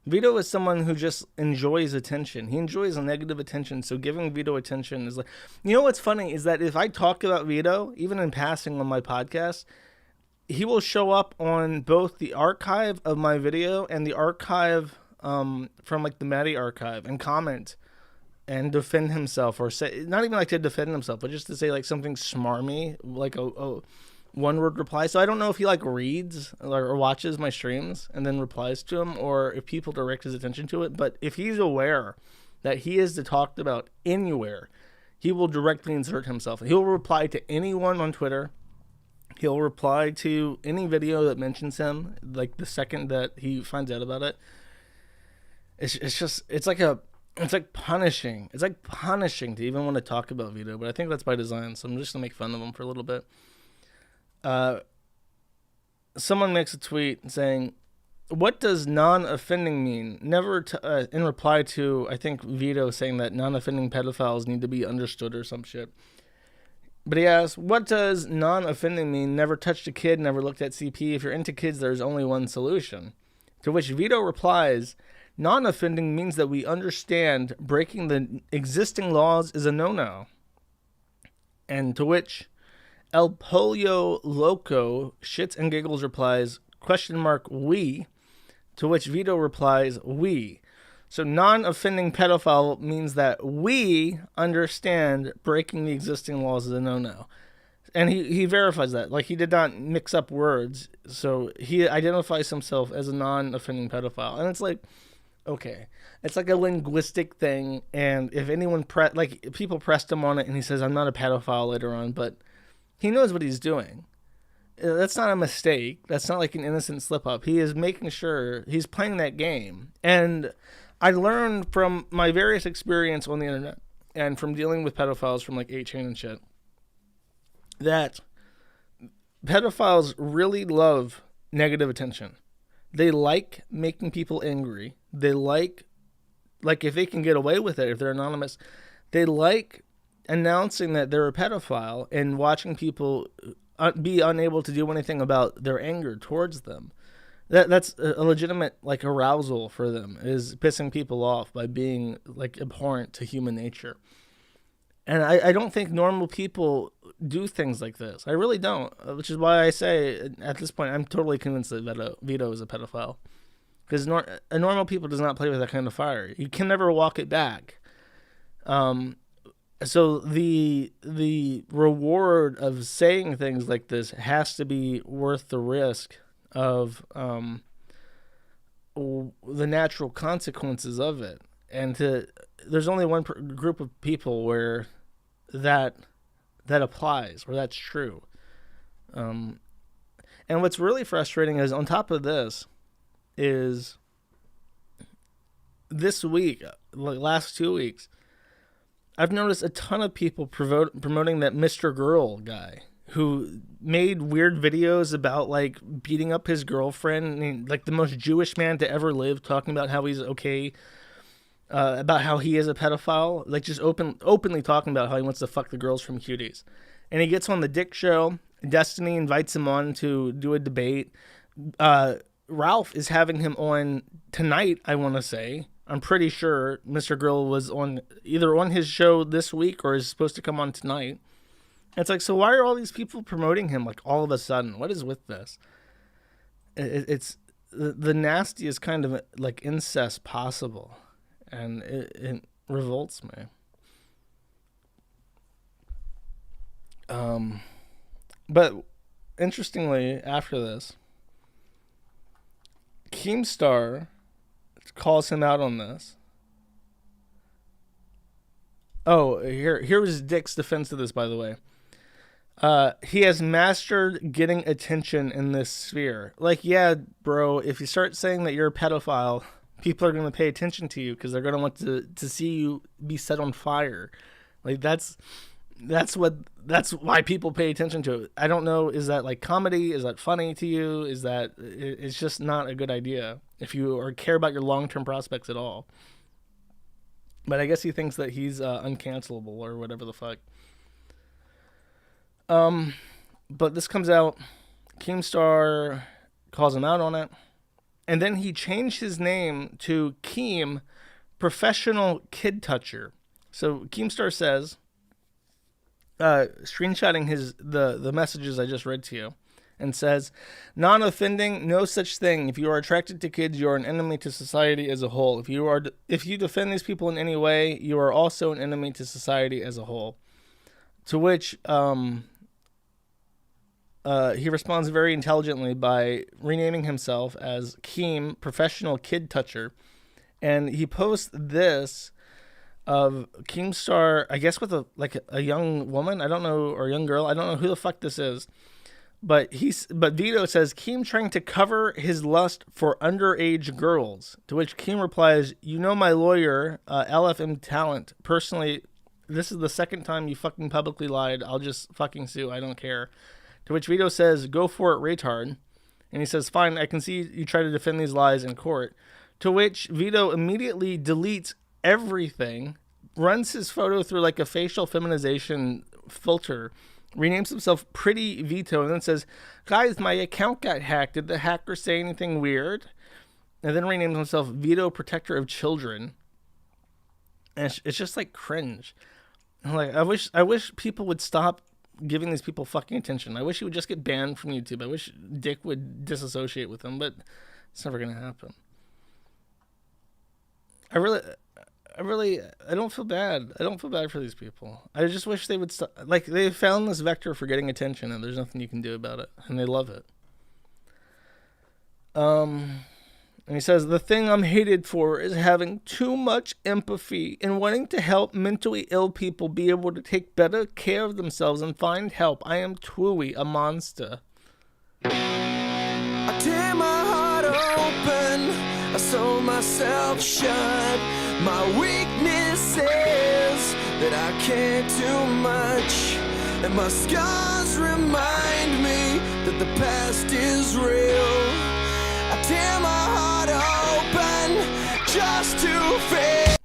Vito is someone who just enjoys attention. He enjoys negative attention, so giving Vito attention is like... You know what's funny is that if I talk about Vito, even in passing on my podcast, he will show up on both the archive of my video and the archive from like the Maddie archive and comment and defend himself, or say, not even like to defend himself, but just to say like something smarmy, like a one-word reply. So I don't know if he like reads or watches my streams and then replies to him, or if people direct his attention to it. But if he's aware that he is talked about anywhere, he will directly insert himself. He'll reply to anyone on Twitter. He'll reply to any video that mentions him, like the second that he finds out about it. It's like punishing. It's like punishing to even want to talk about Vito, but I think that's by design. So I'm just gonna make fun of him for a little bit. Someone makes a tweet saying, "What does non-offending mean?" In reply to, I think, Vito saying that non-offending pedophiles need to be understood or some shit. But he asks, "What does non-offending mean? Never touched a kid, never looked at CP. If you're into kids, there's only one solution." To which Vito replies, "Non-offending means that we understand breaking the existing laws is a no-no." And to which El Pollo Loco shits and giggles replies, "we," to which Vito replies, "we." So non-offending pedophile means that we understand breaking the existing laws is a no-no. And he verifies that. Like, he did not mix up words. So he identifies himself as a non-offending pedophile. And it's like, okay. It's like a linguistic thing. And if anyone, people pressed him on it and he says, "I'm not a pedophile" later on. But he knows what he's doing. That's not a mistake. That's not like an innocent slip-up. He is making sure he's playing that game. And I learned from my various experience on the internet and from dealing with pedophiles from like 8chan and shit, that pedophiles really love negative attention. They like making people angry. They like if they can get away with it, if they're anonymous, they like announcing that they're a pedophile and watching people be unable to do anything about their anger towards them. That's a legitimate like arousal for them, is pissing people off by being like abhorrent to human nature. And I don't think normal people do things like this. I really don't, which is why I say at this point I'm totally convinced that Vito is a pedophile, because a normal people does not play with that kind of fire. You can never walk it back. So the reward of saying things like this has to be worth the risk of the natural consequences of it. And there's only one group of people where that applies, where that's true. And what's really frustrating is, on top of this, is this week, like last 2 weeks, I've noticed a ton of people promoting that Mr. Girl guy who made weird videos about like beating up his girlfriend, and, like the most Jewish man to ever live, talking about how he's okay, about how he is a pedophile, like just openly talking about how he wants to fuck the girls from Cuties. And he gets on the Dick Show. Destiny invites him on to do a debate. Ralph is having him on tonight, I want to say. I'm pretty sure Mr. Girl was either on his show this week or is supposed to come on tonight. And it's like, so why are all these people promoting him like all of a sudden? What is with this? It's the nastiest kind of like incest possible. And it revolts me. But interestingly, after this, Keemstar calls him out on this. Oh, here was Dick's defense of this, by the way. He has mastered getting attention in this sphere. Like, yeah, bro, if you start saying that you're a pedophile, people are going to pay attention to you because they're going to want to see you be set on fire. Like, that's why people pay attention to it. I don't know, is that like comedy? Is that funny to you? Is that, it's just not a good idea if you care about your long-term prospects at all. But I guess he thinks that he's uncancelable or whatever the fuck. But this comes out, Keemstar calls him out on it, and then he changed his name to Keem Professional Kid Toucher. So Keemstar says, screenshotting the messages I just read to you, and says, "Non-offending, no such thing. If you are attracted to kids, you are an enemy to society as a whole. If you defend these people in any way, you are also an enemy to society as a whole." To which he responds very intelligently by renaming himself as Keem Professional Kid Toucher, and he posts this of Keemstar, I guess with a young woman, I don't know, or a young girl, I don't know who the fuck this is, but Vito says Keem trying to cover his lust for underage girls, to which Keem replies, "You know my lawyer, LFM Talent, personally, this is the second time you fucking publicly lied, I'll just fucking sue, I don't care." To which Vito says, "Go for it, retard." And he says, "Fine, I can see you try to defend these lies in court." To which Vito immediately deletes everything, runs his photo through like a facial feminization filter, renames himself Pretty Vito, and then says, "Guys, my account got hacked. Did the hacker say anything weird?" And then renames himself Vito Protector of Children. And it's just like cringe. Like, I wish people would stop giving these people fucking attention. I wish he would just get banned from YouTube. I wish Dick would disassociate with him, but it's never gonna happen. I don't feel bad. I don't feel bad for these people. I just wish they would stop. Like, they found this vector for getting attention, and there's nothing you can do about it, and they love it. And he says, the thing I'm hated for is having too much empathy and wanting to help mentally ill people be able to take better care of themselves and find help. I am truly a monster. I tear my heart open, I sew myself shut. My weakness is that I can't do much, and my scars remind me that the past is real. I tear my heart open just to feel.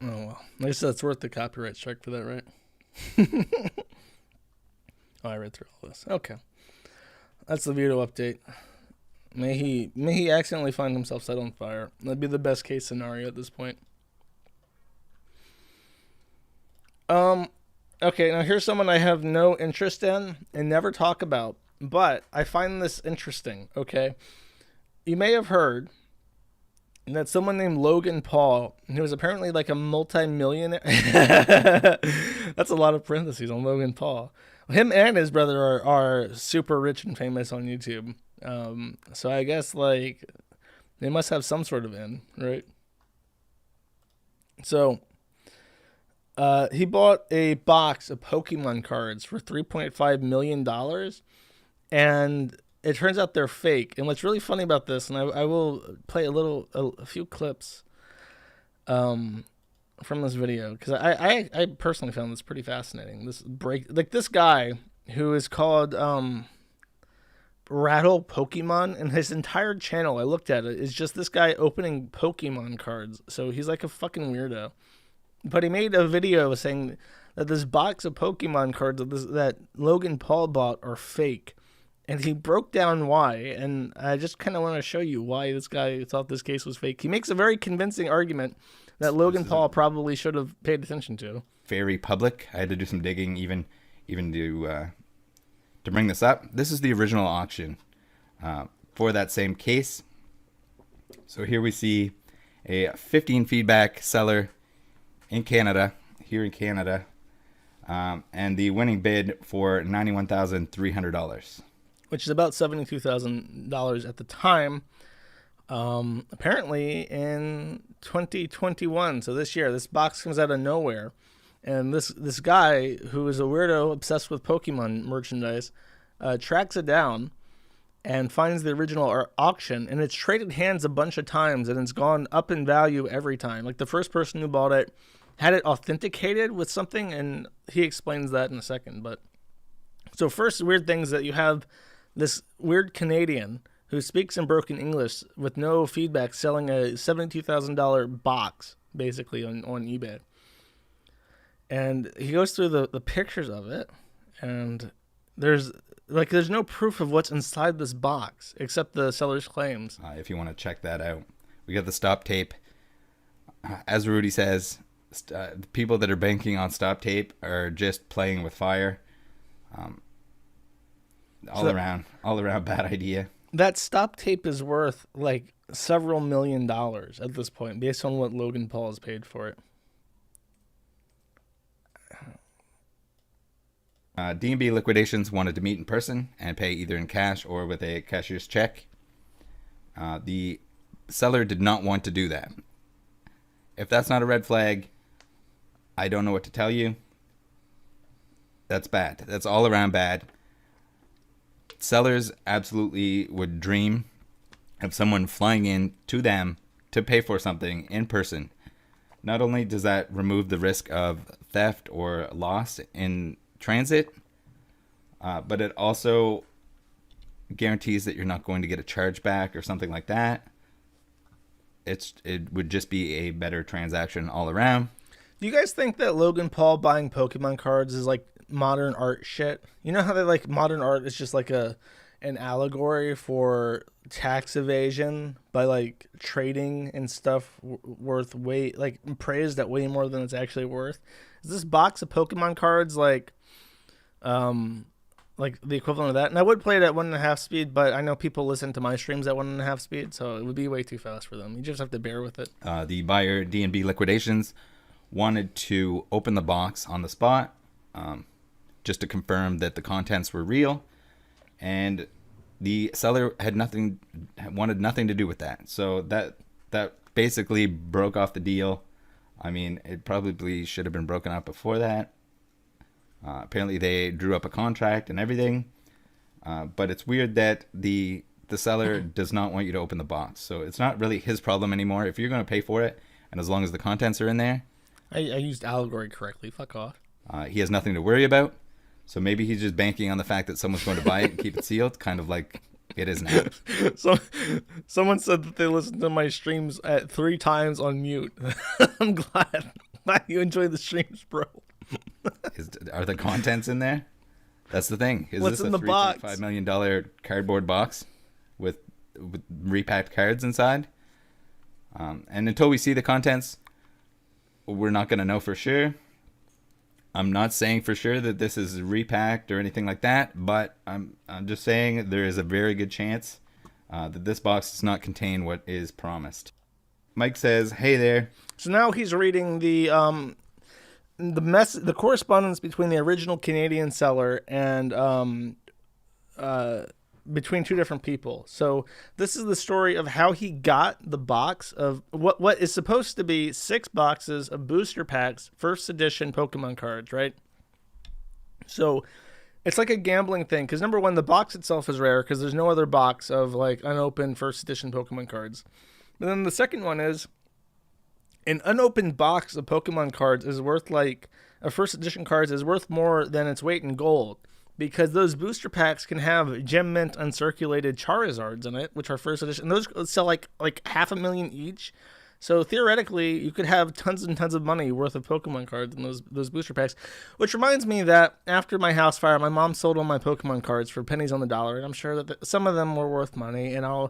Oh well, I guess that's worth the copyright strike for that, right? Oh, I read through all this. Okay, that's the Vito update. May he accidentally find himself set on fire. That'd be the best case scenario at this point. Okay, now here's someone I have no interest in and never talk about, but I find this interesting, okay? You may have heard that someone named Logan Paul, who was apparently like a multi-millionaire. That's a lot of parentheses on Logan Paul. Him and his brother are super rich and famous on YouTube. So I guess, like, they must have some sort of in, right? So he bought a box of Pokemon cards for $3.5 million, and it turns out they're fake. And what's really funny about this, and I will play a few clips from this video, because I personally found this pretty fascinating. This guy who is called Rattle Pokemon, and his entire channel, I looked at it, is just this guy opening Pokemon cards. So he's like a fucking weirdo. But he made a video saying that this box of Pokemon cards that Logan Paul bought are fake. And he broke down why, and I just kind of want to show you why this guy thought this case was fake. He makes a very convincing argument that Logan Paul probably should have paid attention to. Very public. I had to do some digging even to bring this up. This is the original auction for that same case. So here we see a 15 feedback seller in Canada, here in Canada, and the winning bid for $91,300. Which is about $72,000 at the time. Apparently in 2021, so this year, this box comes out of nowhere, and this guy who is a weirdo obsessed with Pokemon merchandise tracks it down and finds the original auction, and it's traded hands a bunch of times, and it's gone up in value every time. Like, the first person who bought it had it authenticated with something, and he explains that in a second. But so first, weird thing is that you have this weird Canadian who speaks in broken English with no feedback selling a $72,000 box, basically, on eBay. And he goes through the pictures of it, and there's no proof of what's inside this box except the seller's claims. If you want to check that out, we got the stop tape. As Rudy says, the people that are banking on stop tape are just playing with fire. All around bad idea. That stop tape is worth like several $1 million at this point, based on what Logan Paul has paid for it. D&B Liquidations wanted to meet in person and pay either in cash or with a cashier's check. The seller did not want to do that. If that's not a red flag, I don't know what to tell you. That's bad. That's all around bad. Sellers absolutely would dream of someone flying in to them to pay for something in person. Not only does that remove the risk of theft or loss in transit, but it also guarantees that you're not going to get a chargeback or something like that. It would just be a better transaction all around. Do you guys think that Logan Paul buying Pokemon cards is like modern art shit? You know how they like modern art is just like an allegory for tax evasion by like trading and stuff worth way like praised at way more than it's actually worth. Is this box of Pokemon cards like the equivalent of that? And I would play it at 1.5 speed, but I know people listen to my streams at 1.5 speed, so it would be way too fast for them. You just have to bear with it. The buyer D&B Liquidations wanted to open the box on the spot, just to confirm that the contents were real, and the seller wanted nothing to do with that. So that basically broke off the deal. I mean, it probably should have been broken up before that. Apparently they drew up a contract and everything, but it's weird that the seller does not want you to open the box. So it's not really his problem anymore. If you're going to pay for it, and as long as the contents are in there, I used allegory correctly. Fuck off. he has nothing to worry about. So maybe he's just banking on the fact that someone's going to buy it and keep it sealed, kind of like it is now. So, someone said that they listened to my streams at 3 times on mute. I'm glad you enjoy the streams, bro. Are the contents in there? That's the thing. Is What's this in a the box? $3.5 million cardboard box with repacked cards inside? And until we see the contents, we're not going to know for sure. I'm not saying for sure that this is repacked or anything like that, but I'm just saying there is a very good chance that this box does not contain what is promised. Mike says, "Hey there." So now he's reading the correspondence between the original Canadian seller and between 2 different people. So this is the story of how he got the box of what is supposed to be 6 boxes of booster packs, first edition Pokemon cards, right? So it's like a gambling thing, because number one, the box itself is rare because there's no other box of like unopened first edition Pokemon cards. But then the second one is an unopened box of Pokemon cards is worth like a first edition cards is worth more than its weight in gold, because those booster packs can have gem mint uncirculated Charizards in it, which are first edition. And those sell like $500,000 each. So theoretically, you could have tons and tons of money worth of Pokemon cards in those booster packs. Which reminds me that after my house fire, my mom sold all my Pokemon cards for pennies on the dollar, and I'm sure that some of them were worth money. And I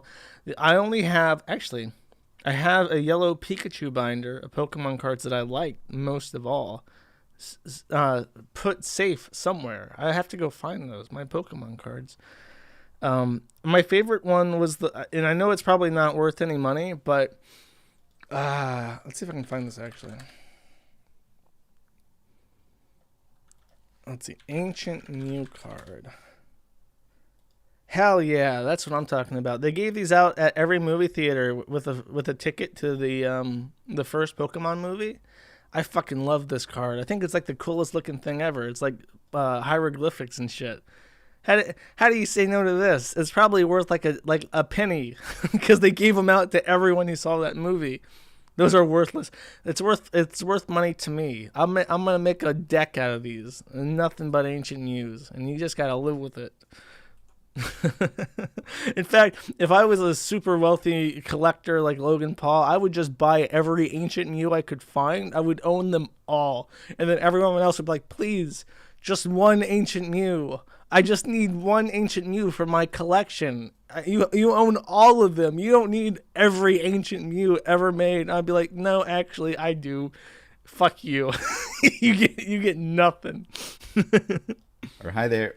have a yellow Pikachu binder of Pokemon cards that I like most of all. Put safe somewhere. I have to go find those, my Pokemon cards. My favorite one was and I know it's probably not worth any money, but let's see if I can find this actually. Let's see, Ancient Mew card. Hell yeah, that's what I'm talking about. They gave these out at every movie theater with a ticket to the first Pokemon movie. I fucking love this card. I think it's like the coolest looking thing ever. It's like hieroglyphics and shit. How do you say no to this? It's probably worth like a penny because they gave them out to everyone who saw that movie. Those are worthless. It's worth money to me. I'm gonna make a deck out of these. Nothing but ancient news, and you just gotta live with it. In fact, if I was a super wealthy collector like Logan Paul, I would just buy every ancient Mew I could find. I would own them all, and then everyone else would be like, please, just one ancient Mew. I just need one ancient Mew for my collection. You own all of them. You don't need every ancient Mew ever made. And I'd be like, no, actually, I do. Fuck you. you get nothing. Or hi there.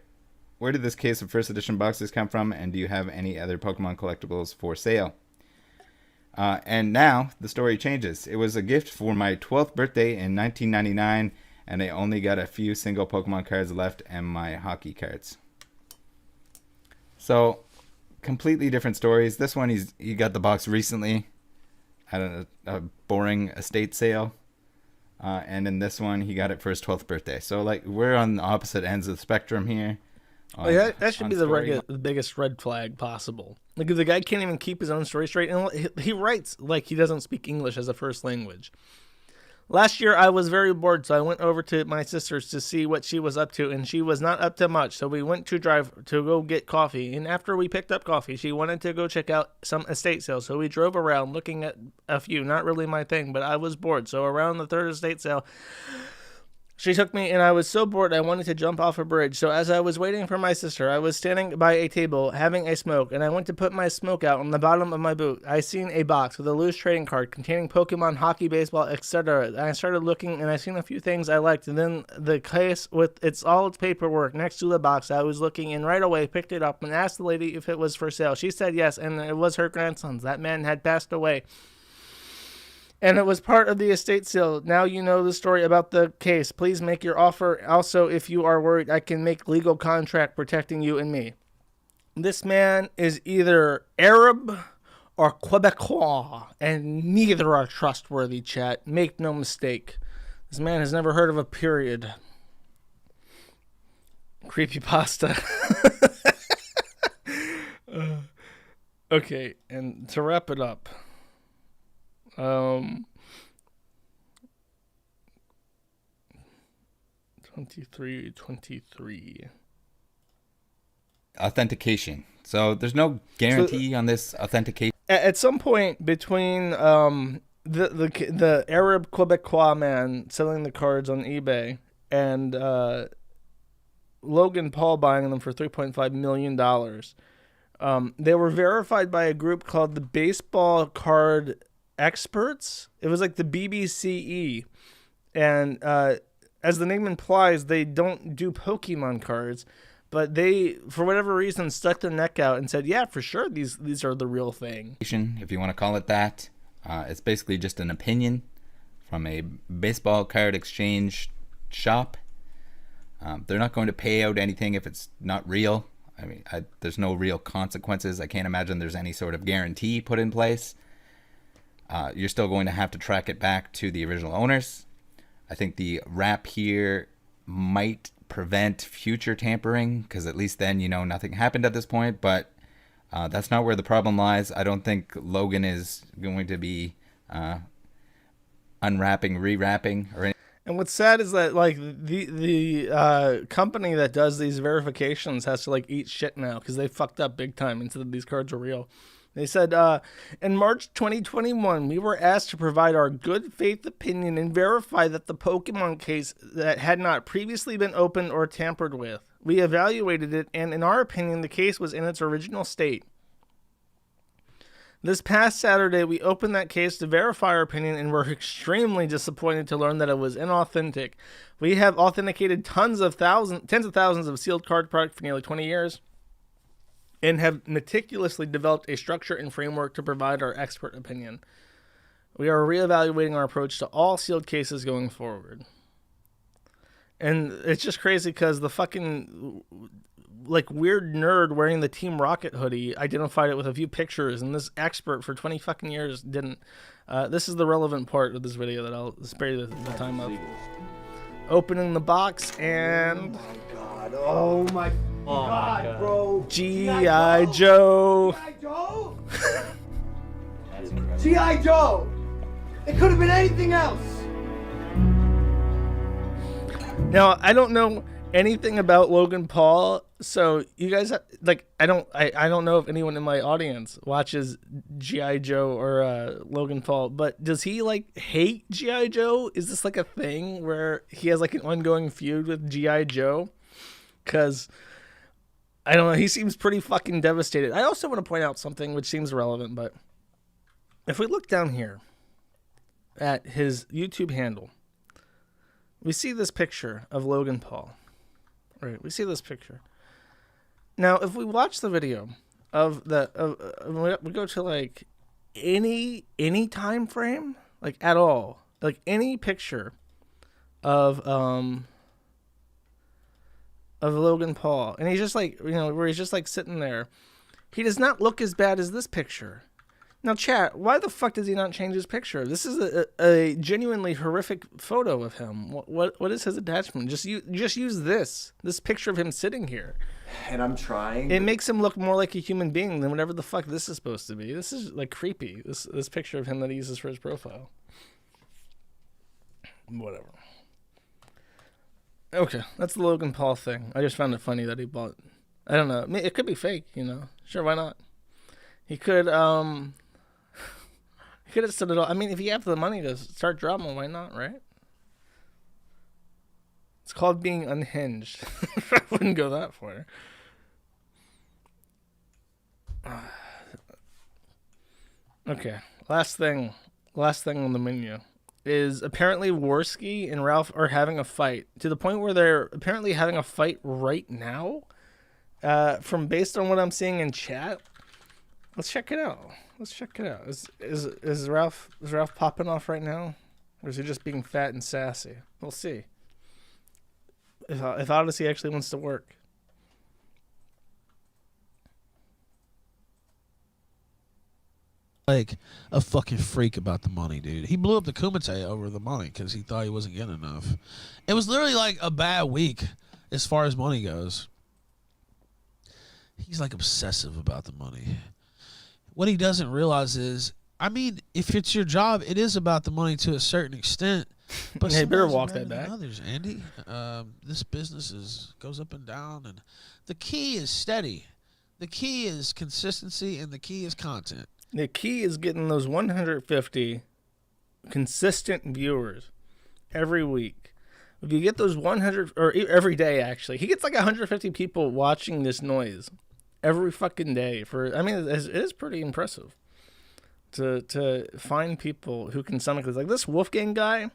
Where did this case of first edition boxes come from, and do you have any other Pokemon collectibles for sale? And now the story changes. It was a gift for my 12th birthday in 1999, and I only got a few single Pokemon cards left and my hockey cards. So, completely different stories. This one, he got the box recently at a boring estate sale. And in this one, he got it for his 12th birthday. So, like, we're on the opposite ends of the spectrum here. That should be the biggest red flag possible. Like, if the guy can't even keep his own story straight, and he writes like he doesn't speak English as a first language. Last year, I was very bored, so I went over to my sister's to see what she was up to, and she was not up to much. So we went to go get coffee, and after we picked up coffee, she wanted to go check out some estate sales. So we drove around looking at a few. Not really my thing, but I was bored. So around the third estate sale, She took me, and I was so bored I wanted to jump off a bridge. So as I was waiting for my sister, I was standing by a table having a smoke, and I went to put my smoke out on the bottom of my boot. I seen a box with a loose trading card containing Pokemon, hockey, baseball, etc. And I started looking, and I seen a few things I liked, and then the case with all its paperwork next to the box. I was looking, and right away picked it up and asked the lady if it was for sale. She said yes, and it was her grandson's. That man had passed away, and it was part of the estate sale. Now you know the story about the case. Please make your offer. Also, if you are worried, I can make legal contract protecting you and me. This man is either Arab or Quebecois, and neither are trustworthy, chat. Make no mistake. This man has never heard of a period. Creepypasta. Okay, and to wrap it up, 23. Authentication. So there's no guarantee on this authentication. At some point between the Arab Quebecois man selling the cards on eBay and Logan Paul buying them for $3.5 million, they were verified by a group called the Baseball Card Experts. It was like the BBCE, and as the name implies, they don't do Pokemon cards, but they, for whatever reason, stuck their neck out and said, yeah, for sure, these are the real thing. If you want to call it that, it's basically just an opinion from a baseball card exchange shop. They're not going to pay out anything if it's not real. I mean, there's no real consequences. I can't imagine there's any sort of guarantee put in place. You're still going to have to track it back to the original owners. I think the wrap here might prevent future tampering, because at least then you know nothing happened at this point, but that's not where the problem lies. I don't think Logan is going to be unwrapping, rewrapping, or anything. And what's sad is that like the company that does these verifications has to like eat shit now because they fucked up big time and said that these cards are real. They said, in March 2021, we were asked to provide our good faith opinion and verify that the Pokemon case that had not previously been opened or tampered with. We evaluated it, and in our opinion, the case was in its original state. This past Saturday, we opened that case to verify our opinion, and we're extremely disappointed to learn that it was inauthentic. We have authenticated tens of thousands of sealed card product for nearly 20 years. And have meticulously developed a structure and framework to provide our expert opinion. We are reevaluating our approach to all sealed cases going forward. And it's just crazy because the fucking like weird nerd wearing the Team Rocket hoodie identified it with a few pictures, and this expert for 20 fucking years didn't. This is the relevant part of this video that I'll spare you the time of. Opening the box and... Oh my God, bro. G.I. Joe. G.I. Joe? G.I. Joe! It could have been anything else. Now, I don't know anything about Logan Paul, so you guys like I don't know if anyone in my audience watches G.I. Joe or Logan Paul, but does he like hate G.I. Joe? Is this like a thing where he has like an ongoing feud with G.I. Joe? Because I don't know, he seems pretty fucking devastated. I also want to point out something which seems relevant, but if we look down here at his YouTube handle, we see this picture of Logan Paul. Right, we see this picture. Now, if we watch the video of we go to like any time frame, like at all, like any picture of Logan Paul, and he's just like, you know, where he's just like sitting there, he does not look as bad as this picture. Now, chat, why the fuck does he not change his picture? This is a genuinely horrific photo of him. What is his attachment? Just use this picture of him sitting here. And I'm trying. It makes him look more like a human being than whatever the fuck this is supposed to be. This is like creepy. This picture of him that he uses for his profile. Whatever. Okay, that's the Logan Paul thing. I just found it funny that he bought. I don't know. It could be fake, you know. Sure, why not? He could have said it all. I mean, if you have the money to start drama, why not, right? It's called being unhinged. I wouldn't go that far. Okay, last thing on the menu is apparently Worski and Ralph are having a fight to the point where they're apparently having a fight right now. From based on what I'm seeing in chat, let's check it out. Is Ralph popping off right now, or is he just being fat and sassy? We'll see. If Odyssey actually wants to work. Like a fucking freak about the money, dude. He blew up the Kumite over the money because he thought he wasn't getting enough. It was literally like a bad week as far as money goes. He's like obsessive about the money. What he doesn't realize is, I mean, if it's your job, it is about the money to a certain extent. But Yeah, you better some days are walk better that than back. Others, Andy. This business goes up and down, and the key is steady. The key is consistency, and the key is content. The key is getting those 150 consistent viewers every week. If you get those 100, or every day actually, he gets like 150 people watching this noise every fucking day. I mean, it is pretty impressive to find people who can stomach this. Like this Wolfgang guy,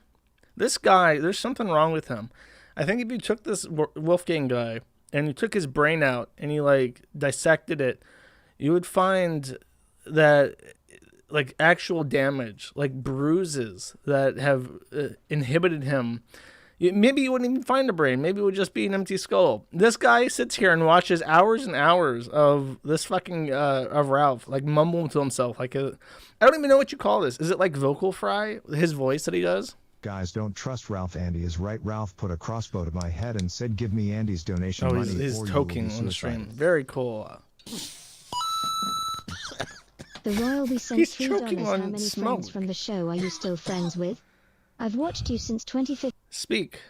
there's something wrong with him. I think if you took this Wolfgang guy and you took his brain out and you like dissected it, you would find that like actual damage, like bruises that have inhibited him. Maybe you wouldn't even find a brain. Maybe it would just be an empty skull. This guy sits here and watches hours and hours of this fucking of Ralph like mumbling to himself like I don't even know what you call this. Is it like vocal fry? His voice that he does? Guys, don't trust Ralph. Andy is right. Ralph put a crossbow to my head and said, "Give me Andy's donation Oh, money." he's or you will toking be on the stream. suicidal." Very cool. The Royal, we sent He's $3. choking How on many smoke. friends from the show are you still friends with? I've watched you since 2015 Speak.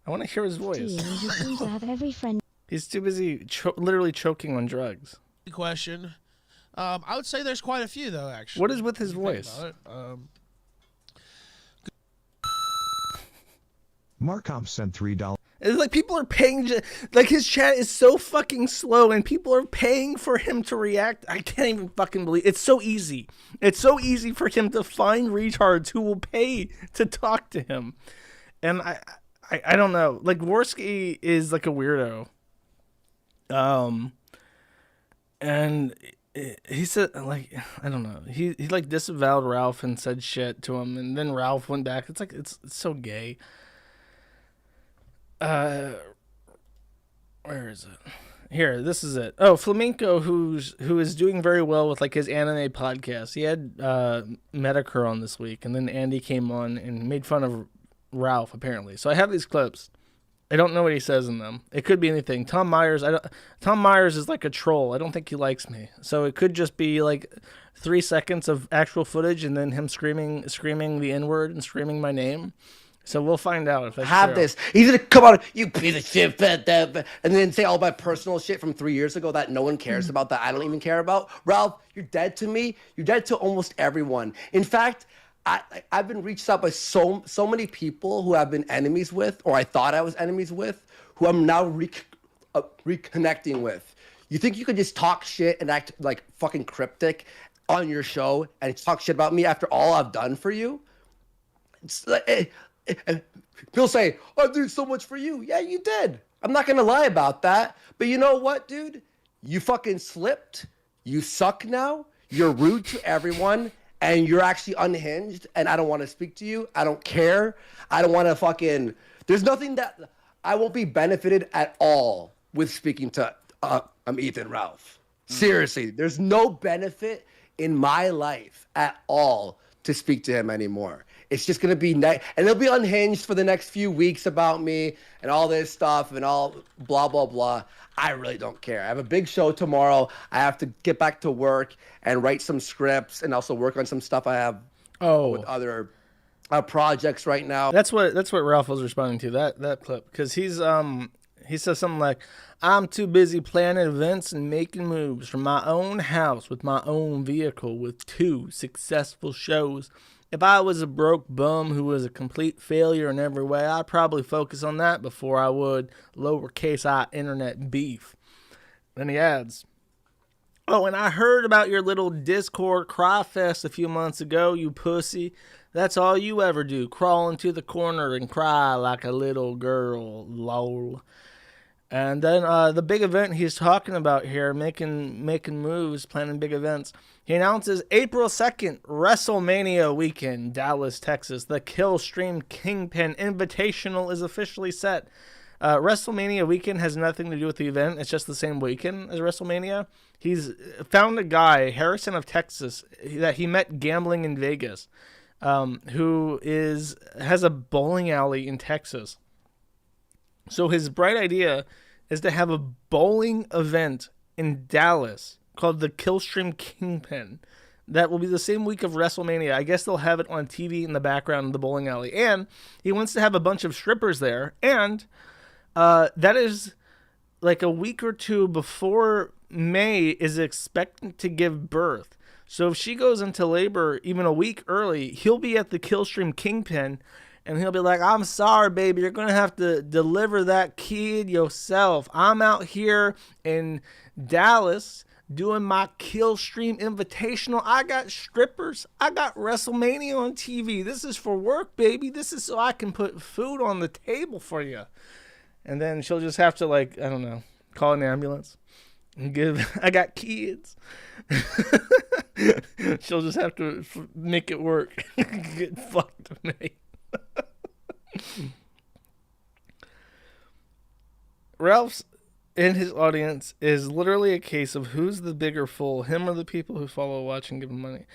I want to hear his voice. and you seem to have every friend. He's too busy literally choking on drugs. Question. I would say there's quite a few though. Actually, What is with his if you think voice? about it. Marcom sent $3. It's like people are paying, like his chat is so fucking slow and people are paying for him to react. I can't even fucking believe it's so easy. It's so easy for him to find retards who will pay to talk to him. And I don't know. Like Worski is like a weirdo. And he said like I don't know. He like disavowed Ralph and said shit to him, and then Ralph went back. It's like it's so gay. Where is it? Here, this is it. Oh, Flamenco, who is doing very well with like his anime podcast. He had Medicare on this week, and then Andy came on and made fun of Ralph apparently. So I have these clips. I don't know what he says in them. It could be anything. Tom Myers is like a troll. I don't think he likes me. So it could just be like 3 seconds of actual footage and then him screaming the N-word and screaming my name. So we'll find out if that's Have true. this. He's gonna come out, you piece of shit, and then say all my personal shit from 3 years ago that no one cares about, that I don't even care about. Ralph, you're dead to me. You're dead to almost everyone. In fact, I've been reached out by so many people who I've been enemies with, or I thought I was enemies with, who I'm now reconnecting with. You think you could just talk shit and act like fucking cryptic on your show and talk shit about me after all I've done for you? It's like, people say, "I did so much for you." Yeah, you did. I'm not gonna lie about that. But you know what, dude? You fucking slipped. You suck now. You're rude to everyone. And you're actually unhinged. And I don't want to speak to you. I don't care. I don't want to fucking... There's nothing that... I won't be benefited at all with speaking to Ethan Ralph. Seriously. There's no benefit in my life at all to speak to him anymore. It's just going to be... and he'll be unhinged for the next few weeks about me and all this stuff and all blah, blah, blah. I really don't care. I have a big show tomorrow. I have to get back to work and write some scripts and also work on some stuff I have with other projects right now. That's what Ralph was responding to, that clip, because he says something like, "I'm too busy planning events and making moves from my own house with my own vehicle with 2 successful shows If I was a broke bum who was a complete failure in every way, I'd probably focus on that before I would lowercase I internet beef. Then he adds, oh, and I heard about your little Discord cry fest a few months ago, you pussy. That's all you ever do, crawl into the corner and cry like a little girl, lol. And then the big event he's talking about here, making moves, planning big events. He announces April 2nd, WrestleMania weekend, Dallas, Texas. The Killstream Kingpin Invitational is officially set. WrestleMania weekend has nothing to do with the event. It's just the same weekend as WrestleMania. He's found a guy, Harrison of Texas, that he met gambling in Vegas, who has a bowling alley in Texas. So his bright idea is to have a bowling event in Dallas called the Killstream Kingpin. That will be the same week of WrestleMania. I guess they'll have it on TV in the background of the bowling alley. And he wants to have a bunch of strippers there. And that is like a week or two before May is expected to give birth. So if she goes into labor even a week early, he'll be at the Killstream Kingpin. And he'll be like, I'm sorry, baby. You're going to have to deliver that kid yourself. I'm out here in Dallas doing my Killstream Invitational. I got strippers. I got WrestleMania on TV. This is for work, baby. This is so I can put food on the table for you. And then she'll just have to, like, I don't know, call an ambulance and I got kids. She'll just have to make it work. Get fucked with me. Ralph's in his audience is literally a case of who's the bigger fool, him or the people who follow, watch, and give him money.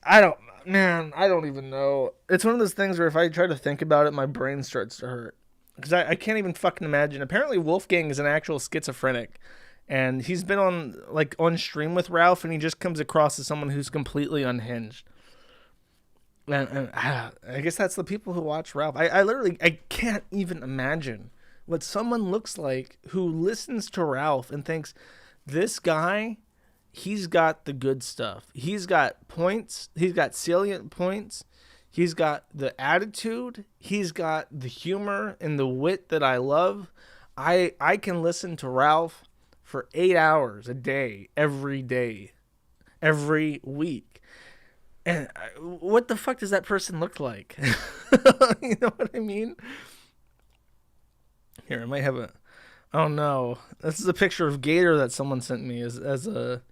I don't even know. It's one of those things where if I try to think about it, my brain starts to hurt. Because I can't even fucking imagine. Apparently Wolfgang is an actual schizophrenic. And he's been on stream with Ralph, and he just comes across as someone who's completely unhinged. And I guess that's the people who watch Ralph. I can't even imagine what someone looks like who listens to Ralph and thinks, this guy, he's got the good stuff. He's got points. He's got salient points. He's got the attitude. He's got the humor and the wit that I love. I can listen to Ralph for 8 hours a day, every week. And what the fuck does that person look like? You know what I mean? Here, I might have a... Oh, no. This is a picture of Gator that someone sent me as a...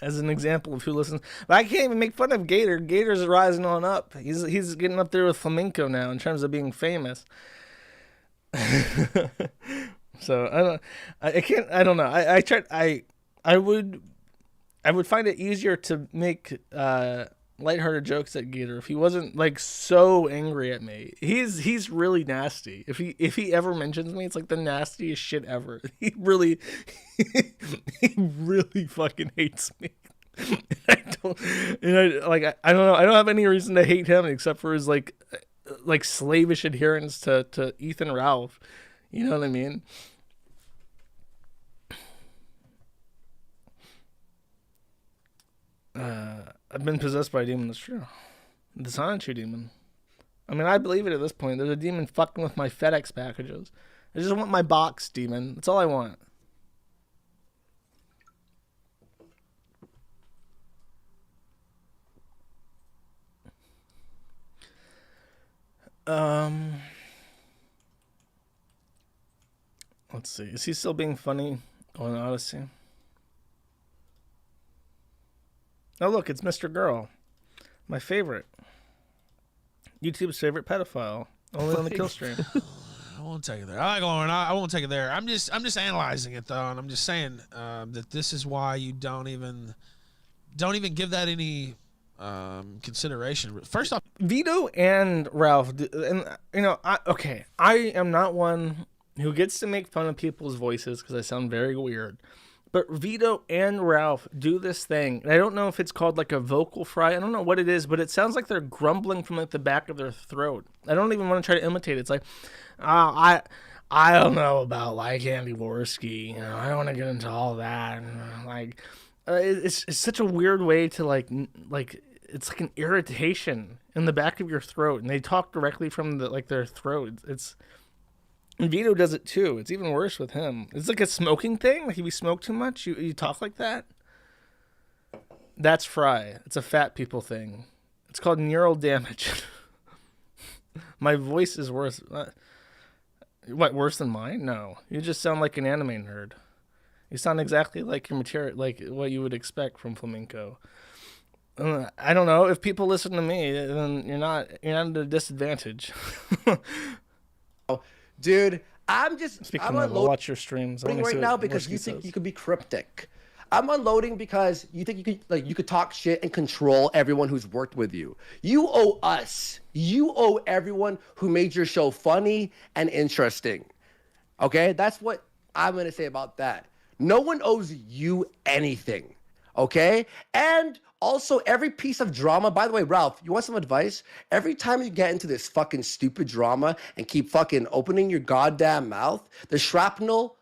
as an example of who listens. But I can't even make fun of Gator. Gator's rising on up. He's getting up there with Flamenco now in terms of being famous. So, I don't know. I would find it easier to make lighthearted jokes at Gator if he wasn't like so angry at me. He's really nasty. If he ever mentions me, it's like the nastiest shit ever. He really fucking hates me. I don't know. I don't have any reason to hate him except for his like slavish adherence to Ethan Ralph. You know what I mean? I've been possessed by a demon, that's true. The Sonichu demon. I mean, I believe it at this point. There's a demon fucking with my FedEx packages. I just want my box, demon. That's all I want. Let's see. Is he still being funny on Odyssey? Oh, look, it's Mr. Girl. My favorite. YouTube's favorite pedophile. Only on the kill stream. I won't take it there. I won't take it there. I'm just analyzing it though, and I'm just saying that this is why you don't even give that any consideration. First off, Vito and Ralph, and you know, I am not one who gets to make fun of people's voices because I sound very weird. But Vito and Ralph do this thing, and I don't know if it's called like a vocal fry. I don't know what it is, but it sounds like they're grumbling from like the back of their throat. I don't even want to try to imitate it. It's like, I don't know about like Andy Worski. You know, I don't want to get into all that. And, like, it's such a weird way to like it's like an irritation in the back of your throat, and they talk directly from their throat. And Vito does it too. It's even worse with him. It's like a smoking thing. Like if you smoke too much, you talk like that. That's Fry. It's a fat people thing. It's called neural damage. My voice is worse. What, worse than mine? No. You just sound like an anime nerd. You sound exactly like your material, like what you would expect from flamenco. I don't know. If people listen to me, then you're not at a disadvantage. Dude, I'm unloading watch your streams right now because you think you could be cryptic. I'm unloading because you think you could talk shit and control everyone who's worked with you. You owe us. You owe everyone who made your show funny and interesting. Okay? That's what I'm going to say about that. No one owes you anything. Okay? And also, every piece of drama, by the way, Ralph, you want some advice? Every time you get into this fucking stupid drama and keep fucking opening your goddamn mouth, the shrapnel,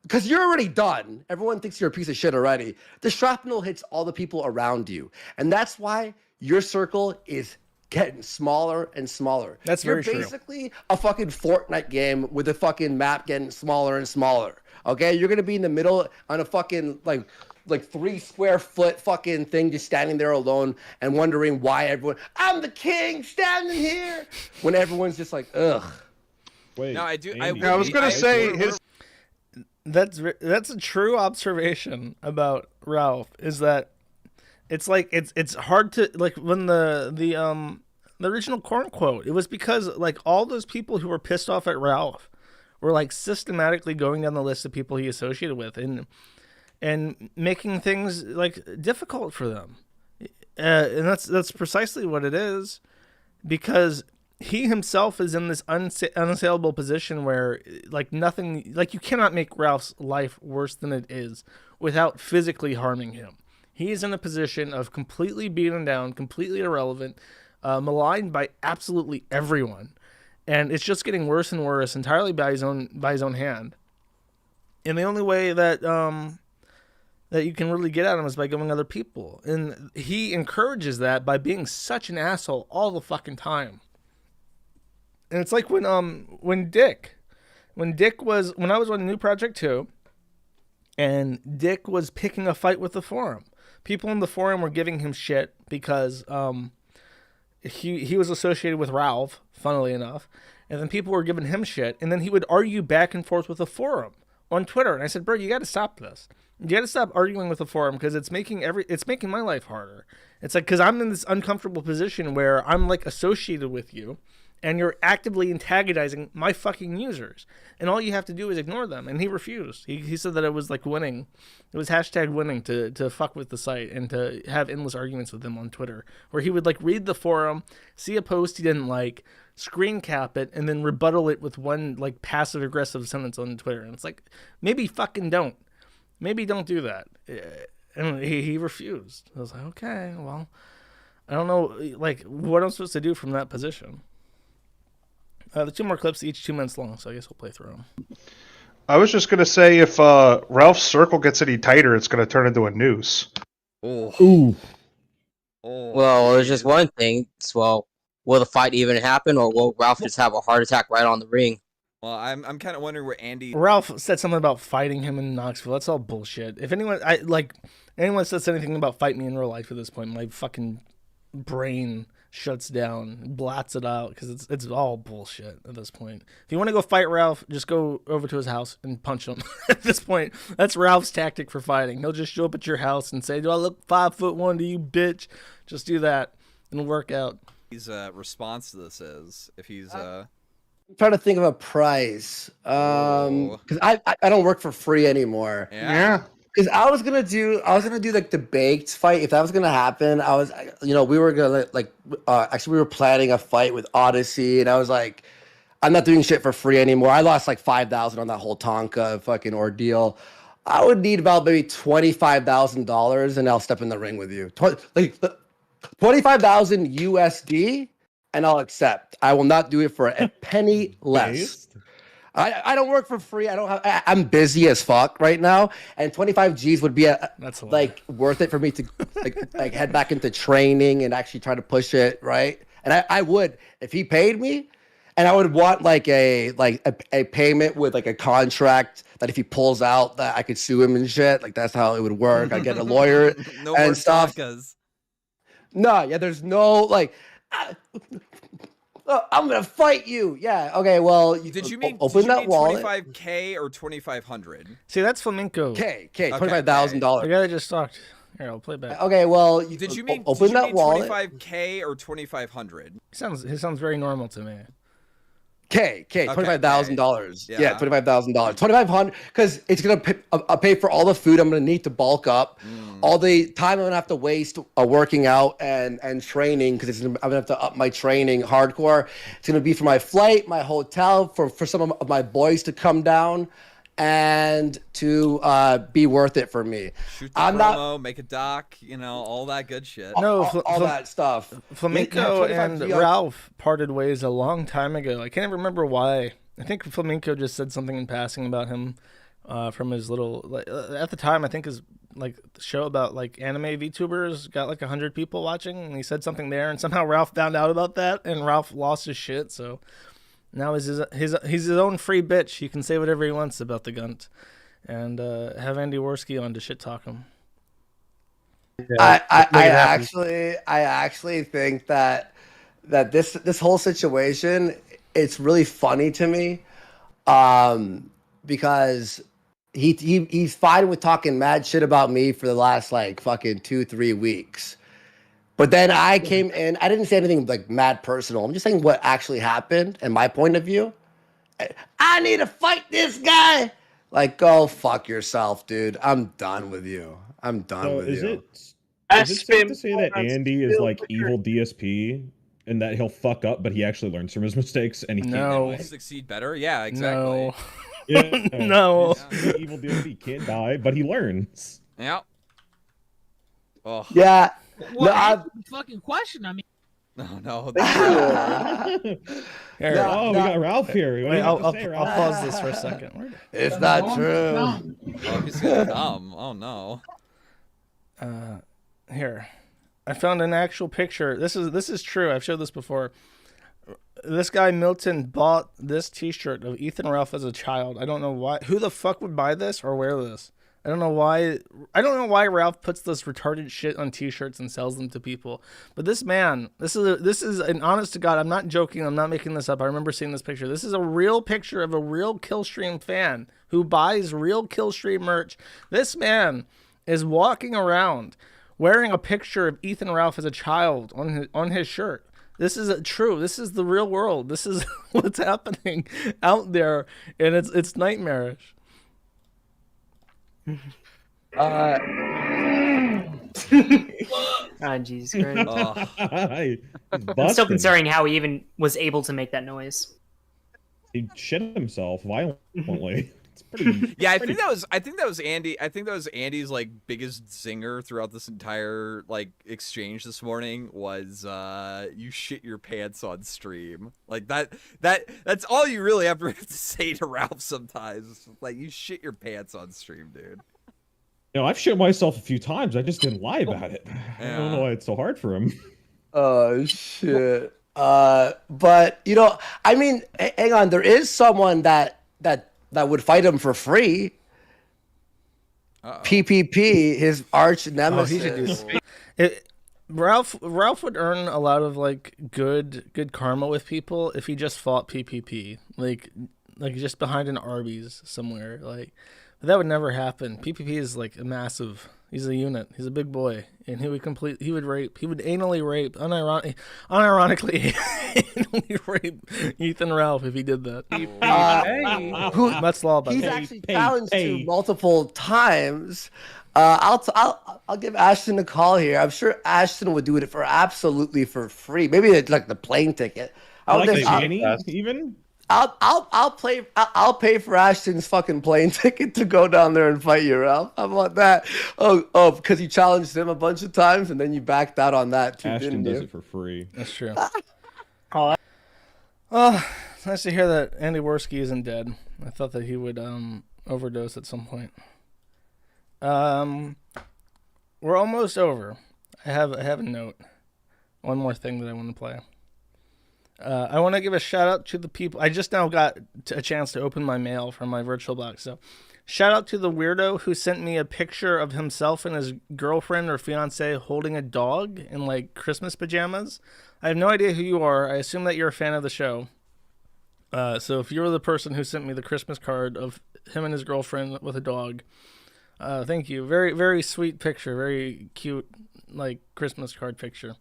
because you're already done. Everyone thinks you're a piece of shit already. The shrapnel hits all the people around you. And that's why your circle is getting smaller and smaller. That's very true. You're basically a fucking Fortnite game with a fucking map getting smaller and smaller. Okay? You're going to be in the middle on a fucking, like 3 square foot fucking thing, just standing there alone and wondering why I'm the king standing here, when everyone's just like, ugh. Wait. No, I do. Andy, I was gonna say his. That's a true observation about Ralph. Is that it's like it's hard to, like, when the original Korn quote, it was because like all those people who were pissed off at Ralph were like systematically going down the list of people he associated with and making things like difficult for them, and that's precisely what it is, because he himself is in this unassailable position where like nothing, like you cannot make Ralph's life worse than it is without physically harming him. He's in a position of completely beaten down, completely irrelevant, maligned by absolutely everyone, and it's just getting worse and worse entirely by his own hand. And the only way that you can really get at him is by going other people. And he encourages that by being such an asshole all the fucking time. And it's like when I was on New Project 2, and Dick was picking a fight with the forum. People in the forum were giving him shit because he was associated with Ralph, funnily enough. And then people were giving him shit, and then he would argue back and forth with the forum on Twitter. And I said, bro, you got to stop this. You got to stop arguing with the forum, because it's making my life harder. It's like, because I'm in this uncomfortable position where I'm like associated with you, and you're actively antagonizing my fucking users, and all you have to do is ignore them. And he refused. He said that it was like winning. It was hashtag winning to fuck with the site and to have endless arguments with them on Twitter, where he would like read the forum, see a post he didn't like, screen cap it, and then rebuttal it with one like passive aggressive sentence on Twitter. And it's like, maybe fucking don't. Maybe don't do that. And he refused. I was like, okay, well, I don't know, like, what I'm supposed to do from that position. The 2 more clips, each 2 minutes long, so I guess we'll play through them. I was just gonna say, if Ralph's circle gets any tighter, it's gonna turn into a noose. Ooh. Well, there's just one thing. Well, will the fight even happen, or will Ralph just have a heart attack right on the ring? Well, I'm kind of wondering where Andy. Ralph said something about fighting him in Knoxville. That's all bullshit. If anyone says anything about fight me in real life at this point, my fucking brain shuts down, blots it out, because it's all bullshit at this point. If you want to go fight Ralph, just go over to his house and punch him. At this point, that's Ralph's tactic for fighting. He'll just show up at your house and say, "Do I look 5'1" to you, bitch?" Just do that. It'll work out. His response to this is, if he's I'm trying to think of a prize, because I don't work for free anymore. Yeah. Because I was gonna do like the baked fight. If that was gonna happen, we were gonna actually we were planning a fight with Odyssey, and I was like, I'm not doing shit for free anymore. I lost like $5,000 on that whole Tonka fucking ordeal. I would need about maybe $25,000, and I'll step in the ring with you. 25,000 USD, and I'll accept. I will not do it for a penny less. I don't work for free. I'm busy as fuck right now, and 25 G's would be like worth it for me to like head back into training and actually try to push it, right? And I would if he paid me, and I would want like a payment with like a contract that if he pulls out that I could sue him and shit. Like that's how it would work. I get a lawyer No and more stuff. vodkas. No, yeah, there's no like. I'm gonna fight you. Yeah. Okay. Well, Did you mean open that wallet? 25K or 2,500? See, that's flamenco. K Okay, $25,000. The guy that just talked. Here, I'll play back. Okay. Well, Did you mean open that wallet? 25K or 2,500? He sounds very normal to me. $25,000. Yeah. Yeah, $25,000. 2,500 because it's gonna pay for all the food I'm gonna need to bulk up, all the time I'm gonna have to waste working out and training because I'm gonna have to up my training hardcore. It's gonna be for my flight, my hotel, for some of my boys to come down, and to be worth it for me. Shoot the promo, make a doc, all that good shit. No, all that stuff. Flamenco and Ralph parted ways a long time ago. I can't remember why. I think Flamenco just said something in passing about him from his little. At the time, I think his show about anime VTubers got 100 people watching, and he said something there, and somehow Ralph found out about that, and Ralph lost his shit. So now he's his own free bitch. He can say whatever he wants about the Gunt, and have Andy Worski on to shit talk him. Yeah, I actually think that this whole situation, it's really funny to me, because he's fine with talking mad shit about me for the last fucking 2-3 weeks. But then I came in, I didn't say anything mad personal. I'm just saying what actually happened and my point of view. I need to fight this guy. Go fuck yourself, dude. I'm done with you. I'm done with you. Is it safe to say that Andy is evil DSP and that he'll fuck up, but he actually learns from his mistakes and he can't Succeed better? Yeah, exactly. Yeah. No. Evil DSP can't die, but he learns. Yeah. Oh. Yeah. Well, that's the fucking question. I mean. No. We got Ralph here. Wait, I'll pause this for a second. It's not true. Oh, he's gonna come. Oh no. Here, I found an actual picture. This is true. I've showed this before. This guy Milton bought this T-shirt of Ethan Ralph as a child. I don't know why. Who the fuck would buy this or wear this? I don't know why. I don't know why Ralph puts this retarded shit on T-shirts and sells them to people. But this man, this is an honest to God. I'm not joking. I'm not making this up. I remember seeing this picture. This is a real picture of a real Killstream fan who buys real Killstream merch. This man is walking around wearing a picture of Ethan Ralph as a child on his shirt. This is true. This is the real world. This is what's happening out there, and it's nightmarish. Oh, Jesus Christ. I'm still considering how he even was able to make that noise. He shit himself violently. It's pretty. Yeah, I think that was Andy. I think that was Andy's biggest zinger throughout this entire exchange this morning was you shit your pants on stream. That's all you really have to say to Ralph sometimes. You shit your pants on stream, dude. I've shit myself a few times. I just didn't lie about it. I don't know why it's so hard for him. Oh shit. But I mean, hang on. There is someone that would fight him for free. PPP, his arch nemesis. He should do Ralph would earn a lot of good karma with people if he just fought PPP, just behind an Arby's somewhere. But that would never happen. PPP is a massive. He's a unit. He's a big boy, and he would rape. He would anally rape, unironically anally rape Ethan Ralph if he did that. That's law. He's actually challenged to multiple times. I'll give Ashton a call here. I'm sure Ashton would do it absolutely for free. Maybe the plane ticket. Even. I'll pay for Ashton's fucking plane ticket to go down there and fight you, Ralph. How about that? Oh, because you challenged him a bunch of times and then you backed out on that too, Ashton didn't does you? it for free. That's true. Oh, it's nice to hear that Andy Worski isn't dead. I thought that he would overdose at some point. We're almost over. I have a note. One more thing that I want to play. I want to give a shout out to the people. I just now got a chance to open my mail from my virtual box. So shout out to the weirdo who sent me a picture of himself and his girlfriend or fiance holding a dog in like Christmas pajamas. I have no idea who you are. I assume that you're a fan of the show. So if you're the person who sent me the Christmas card of him and his girlfriend with a dog, thank you. Very, very sweet picture. Very cute, like Christmas card picture.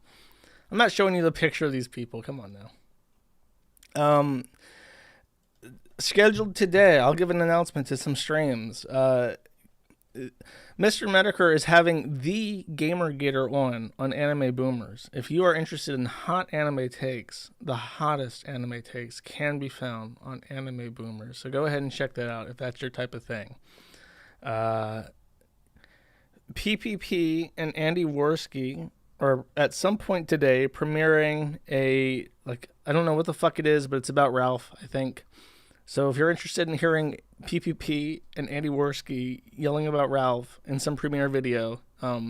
I'm not showing you the picture of these people. Come on now. Scheduled today, I'll give an announcement to some streams. Mr. Medicare is having the Gamergator on Anime Boomers. If you are interested in hot anime takes, the hottest anime takes can be found on Anime Boomers. So go ahead and check that out if that's your type of thing. PPP and Andy Worski are at some point today premiering a, like, I don't know what the fuck it is, but it's about Ralph, I think. So if you're interested in hearing PPP and Andy Worski yelling about Ralph in some premiere video,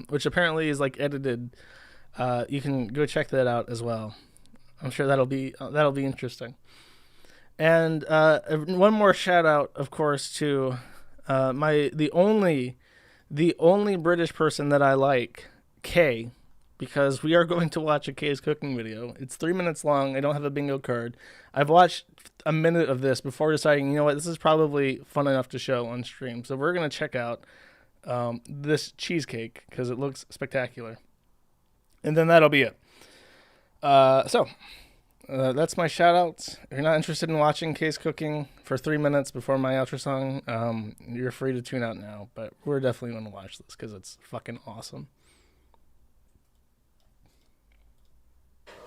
which apparently is like edited, you can go check that out as well. I'm sure that'll be interesting. And one more shout out, of course, to the only British person that I like, Kay, because we are going to watch a Kay's cooking video. It's 3 minutes long. I don't have a bingo card. I've watched a minute of this before deciding, you know what, this is probably fun enough to show on stream. So we're going to check out this cheesecake because it looks spectacular. And then that'll be it. So that's my shout outs. If you're not interested in watching Kay's cooking for 3 minutes before my outro song, you're free to tune out now. But we're definitely going to watch this because it's fucking awesome.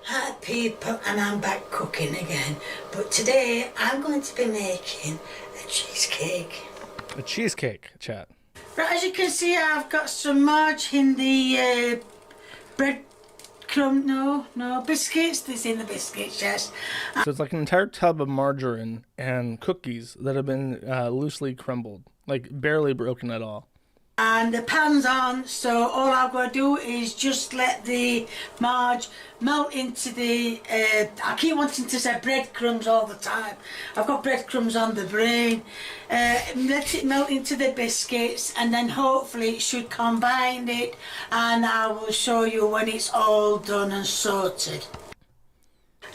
Hi people, and I'm back cooking again, but today I'm going to be making a cheesecake. A cheesecake, chat. Right, as you can see, I've got some marge in the biscuits. This in the biscuits, yes. So it's like an entire tub of margarine and cookies that have been loosely crumbled, like barely broken at all. And the pan's on, so all I've got to do is just let the marge melt into the, I keep wanting to say breadcrumbs all the time. I've got breadcrumbs on the brain. Let it melt into the biscuits, and then hopefully it should combine it, and I will show you when it's all done and sorted.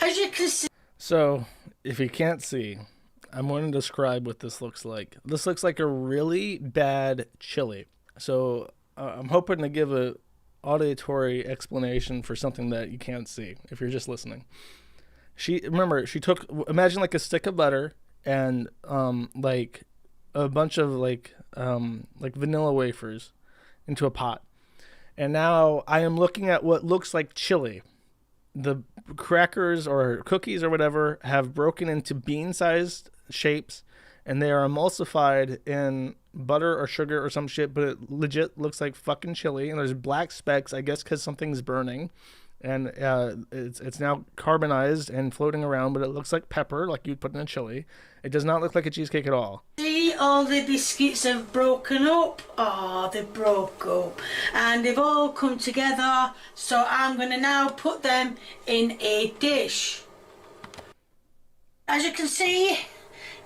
As you can see. So, if you can't see, I'm going to describe what this looks like. This looks like a really bad chili. So I'm hoping to give a auditory explanation for something that you can't see if you're just listening. She took, imagine like a stick of butter and like a bunch of like vanilla wafers into a pot. And now I am looking at what looks like chili. The crackers or cookies or whatever have broken into bean-sized shapes, and they are emulsified in butter or sugar or some shit, but it legit looks like fucking chili, and there's black specks, I guess because something's burning, and it's now carbonized and floating around, but it looks like pepper, like you'd put in a chili. It does not look like a cheesecake at all. See, all the biscuits have broken up. Oh, they broke up. And they've all come together, so I'm going to now put them in a dish. As you can see,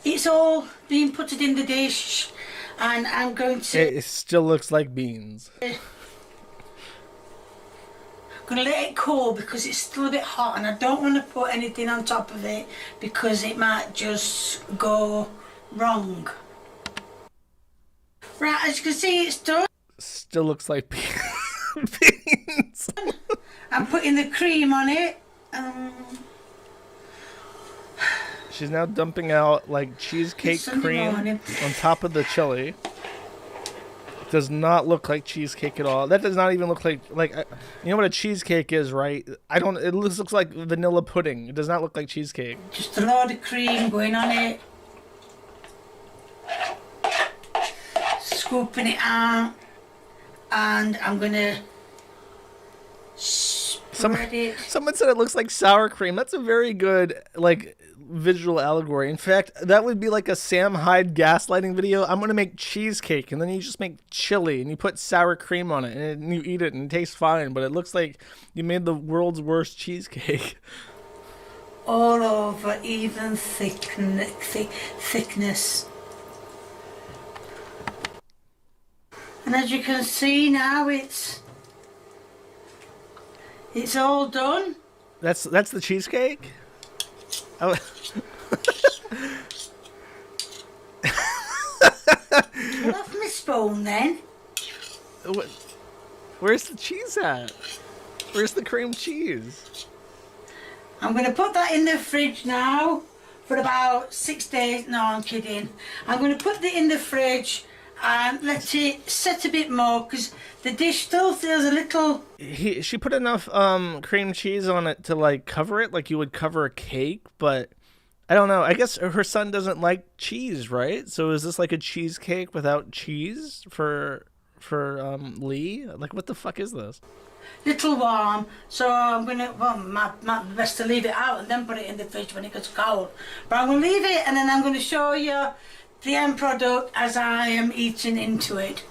it's all being put in the dish, and I'm going to... It still looks like beans. I'm going to let it cool because it's still a bit hot, and I don't want to put anything on top of it because it might just go wrong. Right, as you can see, it's done. Still looks like beans. I'm putting the cream on it. She's now dumping out like cheesecake cream on top of the chili. It does not look like cheesecake at all. That does not even look like you know what a cheesecake is, right? It looks like vanilla pudding. It does not look like cheesecake. Just a load of cream going on it. Scooping it out, and I'm gonna Someone said it looks like sour cream. That's a very good like visual allegory. In fact, that would be like a Sam Hyde gaslighting video. I'm gonna make cheesecake, and then you just make chili and you put sour cream on it, and you eat it and it tastes fine, but it looks like you made the world's worst cheesecake. All over, even thickness. And as you can see now, it's all done. That's the cheesecake? Oh. Pull off my spoon then. Where's the cheese at? Where's the cream cheese? I'm going to put that in the fridge now for about 6 days. No, I'm kidding. I'm going to put it in the fridge and let it set a bit more because the dish still feels a little... She put enough cream cheese on it to like cover it like you would cover a cake, but I don't know. I guess her son doesn't like cheese, right? So is this like a cheesecake without cheese for Lee? Like what the fuck is this? Little warm, so I'm gonna, might be best to leave it out and then put it in the fridge when it gets cold. But I'm gonna leave it and then I'm gonna show you the end product as I am eating into it.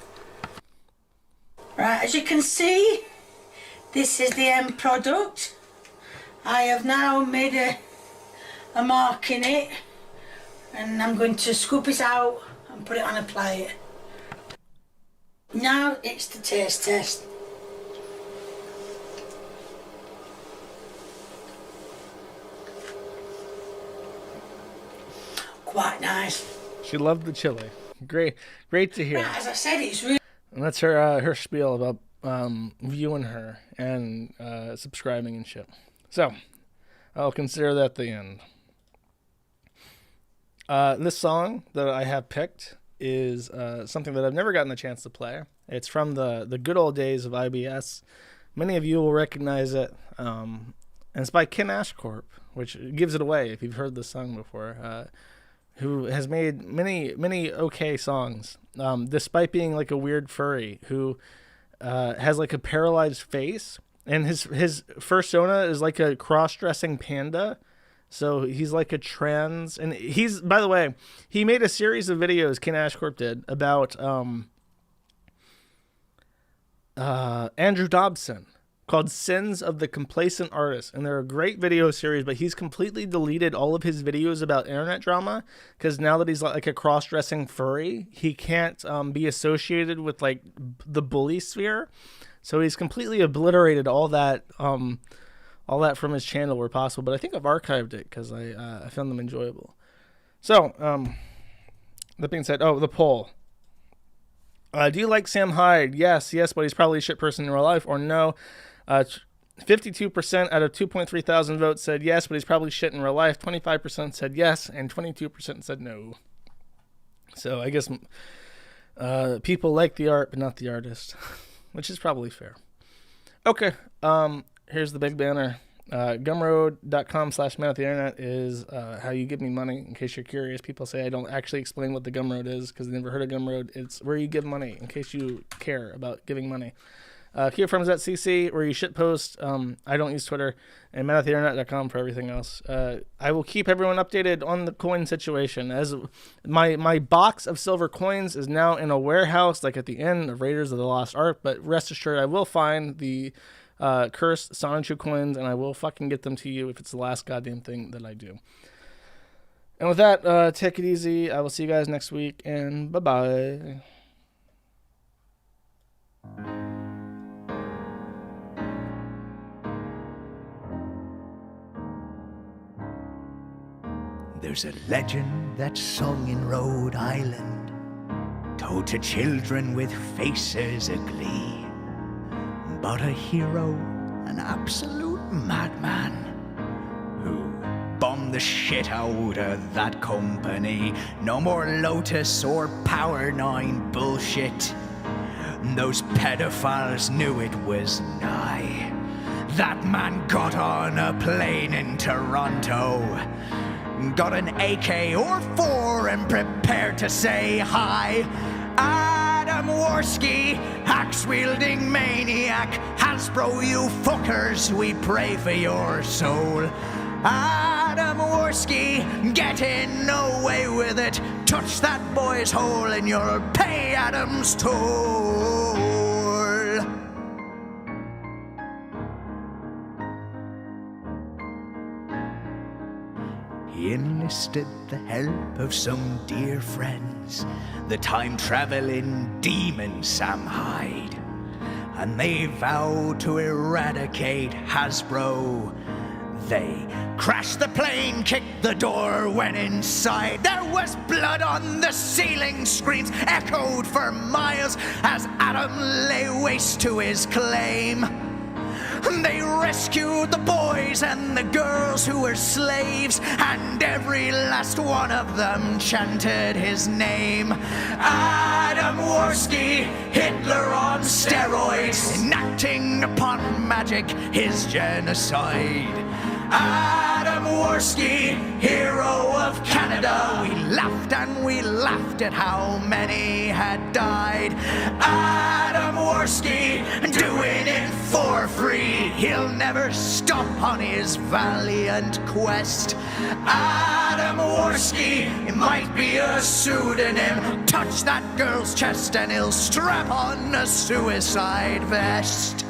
Right, as you can see, this is the end product. I have now made a mark in it, and I'm going to scoop it out and put it on a plate. Now it's the taste test. Quite nice. She loved the chili. Great to hear. As I said, it's really... And that's her spiel about viewing her and subscribing and shit. So, I'll consider that the end. This song that I have picked is something that I've never gotten the chance to play. It's from the good old days of IBS. Many of you will recognize it. And it's by Ken Ashcorp, which gives it away if you've heard this song before. Who has made many okay songs, despite being like a weird furry who has like a paralyzed face, and his fursona is like a cross-dressing panda, so he's like a trans. And he's, by the way, he made a series of videos, Ken Ashcorp did, about Andrew Dobson, called Sins of the Complacent Artist, and they're a great video series, but he's completely deleted all of his videos about internet drama because now that he's like a cross-dressing furry, he can't be associated with like the bully sphere, so he's completely obliterated all that from his channel where possible. But I think I've archived it because I found them enjoyable. So that being said, the poll. Do you like Sam Hyde? Yes, but he's probably a shit person in real life, or no. 52% out of 2.3 thousand votes said yes, but he's probably shit in real life. 25% said yes, and 22% said no. So I guess people like the art, but not the artist, which is probably fair. Okay, here's the big banner. Gumroad.com/man at the internet is how you give me money. In case you're curious, people say I don't actually explain what the Gumroad is because they never heard of Gumroad. It's where you give money, in case you care about giving money. KeoFromsCC, where you shitpost. I don't use Twitter. And manattheinternet.com for everything else. I will keep everyone updated on the coin situation. As my box of silver coins is now in a warehouse, like at the end of Raiders of the Lost Ark. But rest assured, I will find the cursed Sonichu coins, and I will fucking get them to you if it's the last goddamn thing that I do. And with that, take it easy. I will see you guys next week, and bye-bye. There's a legend that's sung in Rhode Island, told to children with faces aglee, about a hero, an absolute madman, who bombed the shit out of that company. No more Lotus or Power 9 bullshit. Those pedophiles knew it was nigh. That man got on a plane in Toronto, got an AK-4 and prepared to say hi. Adam Worski, axe-wielding maniac. Hasbro, you fuckers, we pray for your soul. Adam Worski, getting away with it. Touch that boy's hole and you'll pay Adam's toll. He enlisted the help of some dear friends, the time-traveling demon Sam Hyde, and they vowed to eradicate Hasbro. They crashed the plane, kicked the door, went inside. There was blood on the ceiling, screams echoed for miles as Adam lay waste to his claim. They rescued the boys and the girls who were slaves, and every last one of them chanted his name. Adam Worski, Hitler on steroids, enacting upon magic his genocide. Adam Worski, hero of Canada. We laughed and we laughed at how many had died. Adam Worski, doing it for free. He'll never stop on his valiant quest. Adam Worski, it might be a pseudonym. Touch that girl's chest and he'll strap on a suicide vest.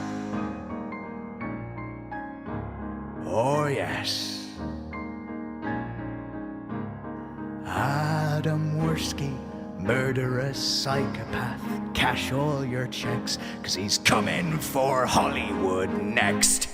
Oh yes, Adam Worski, murderous psychopath. Cash all your checks, 'cause he's coming for Hollywood next.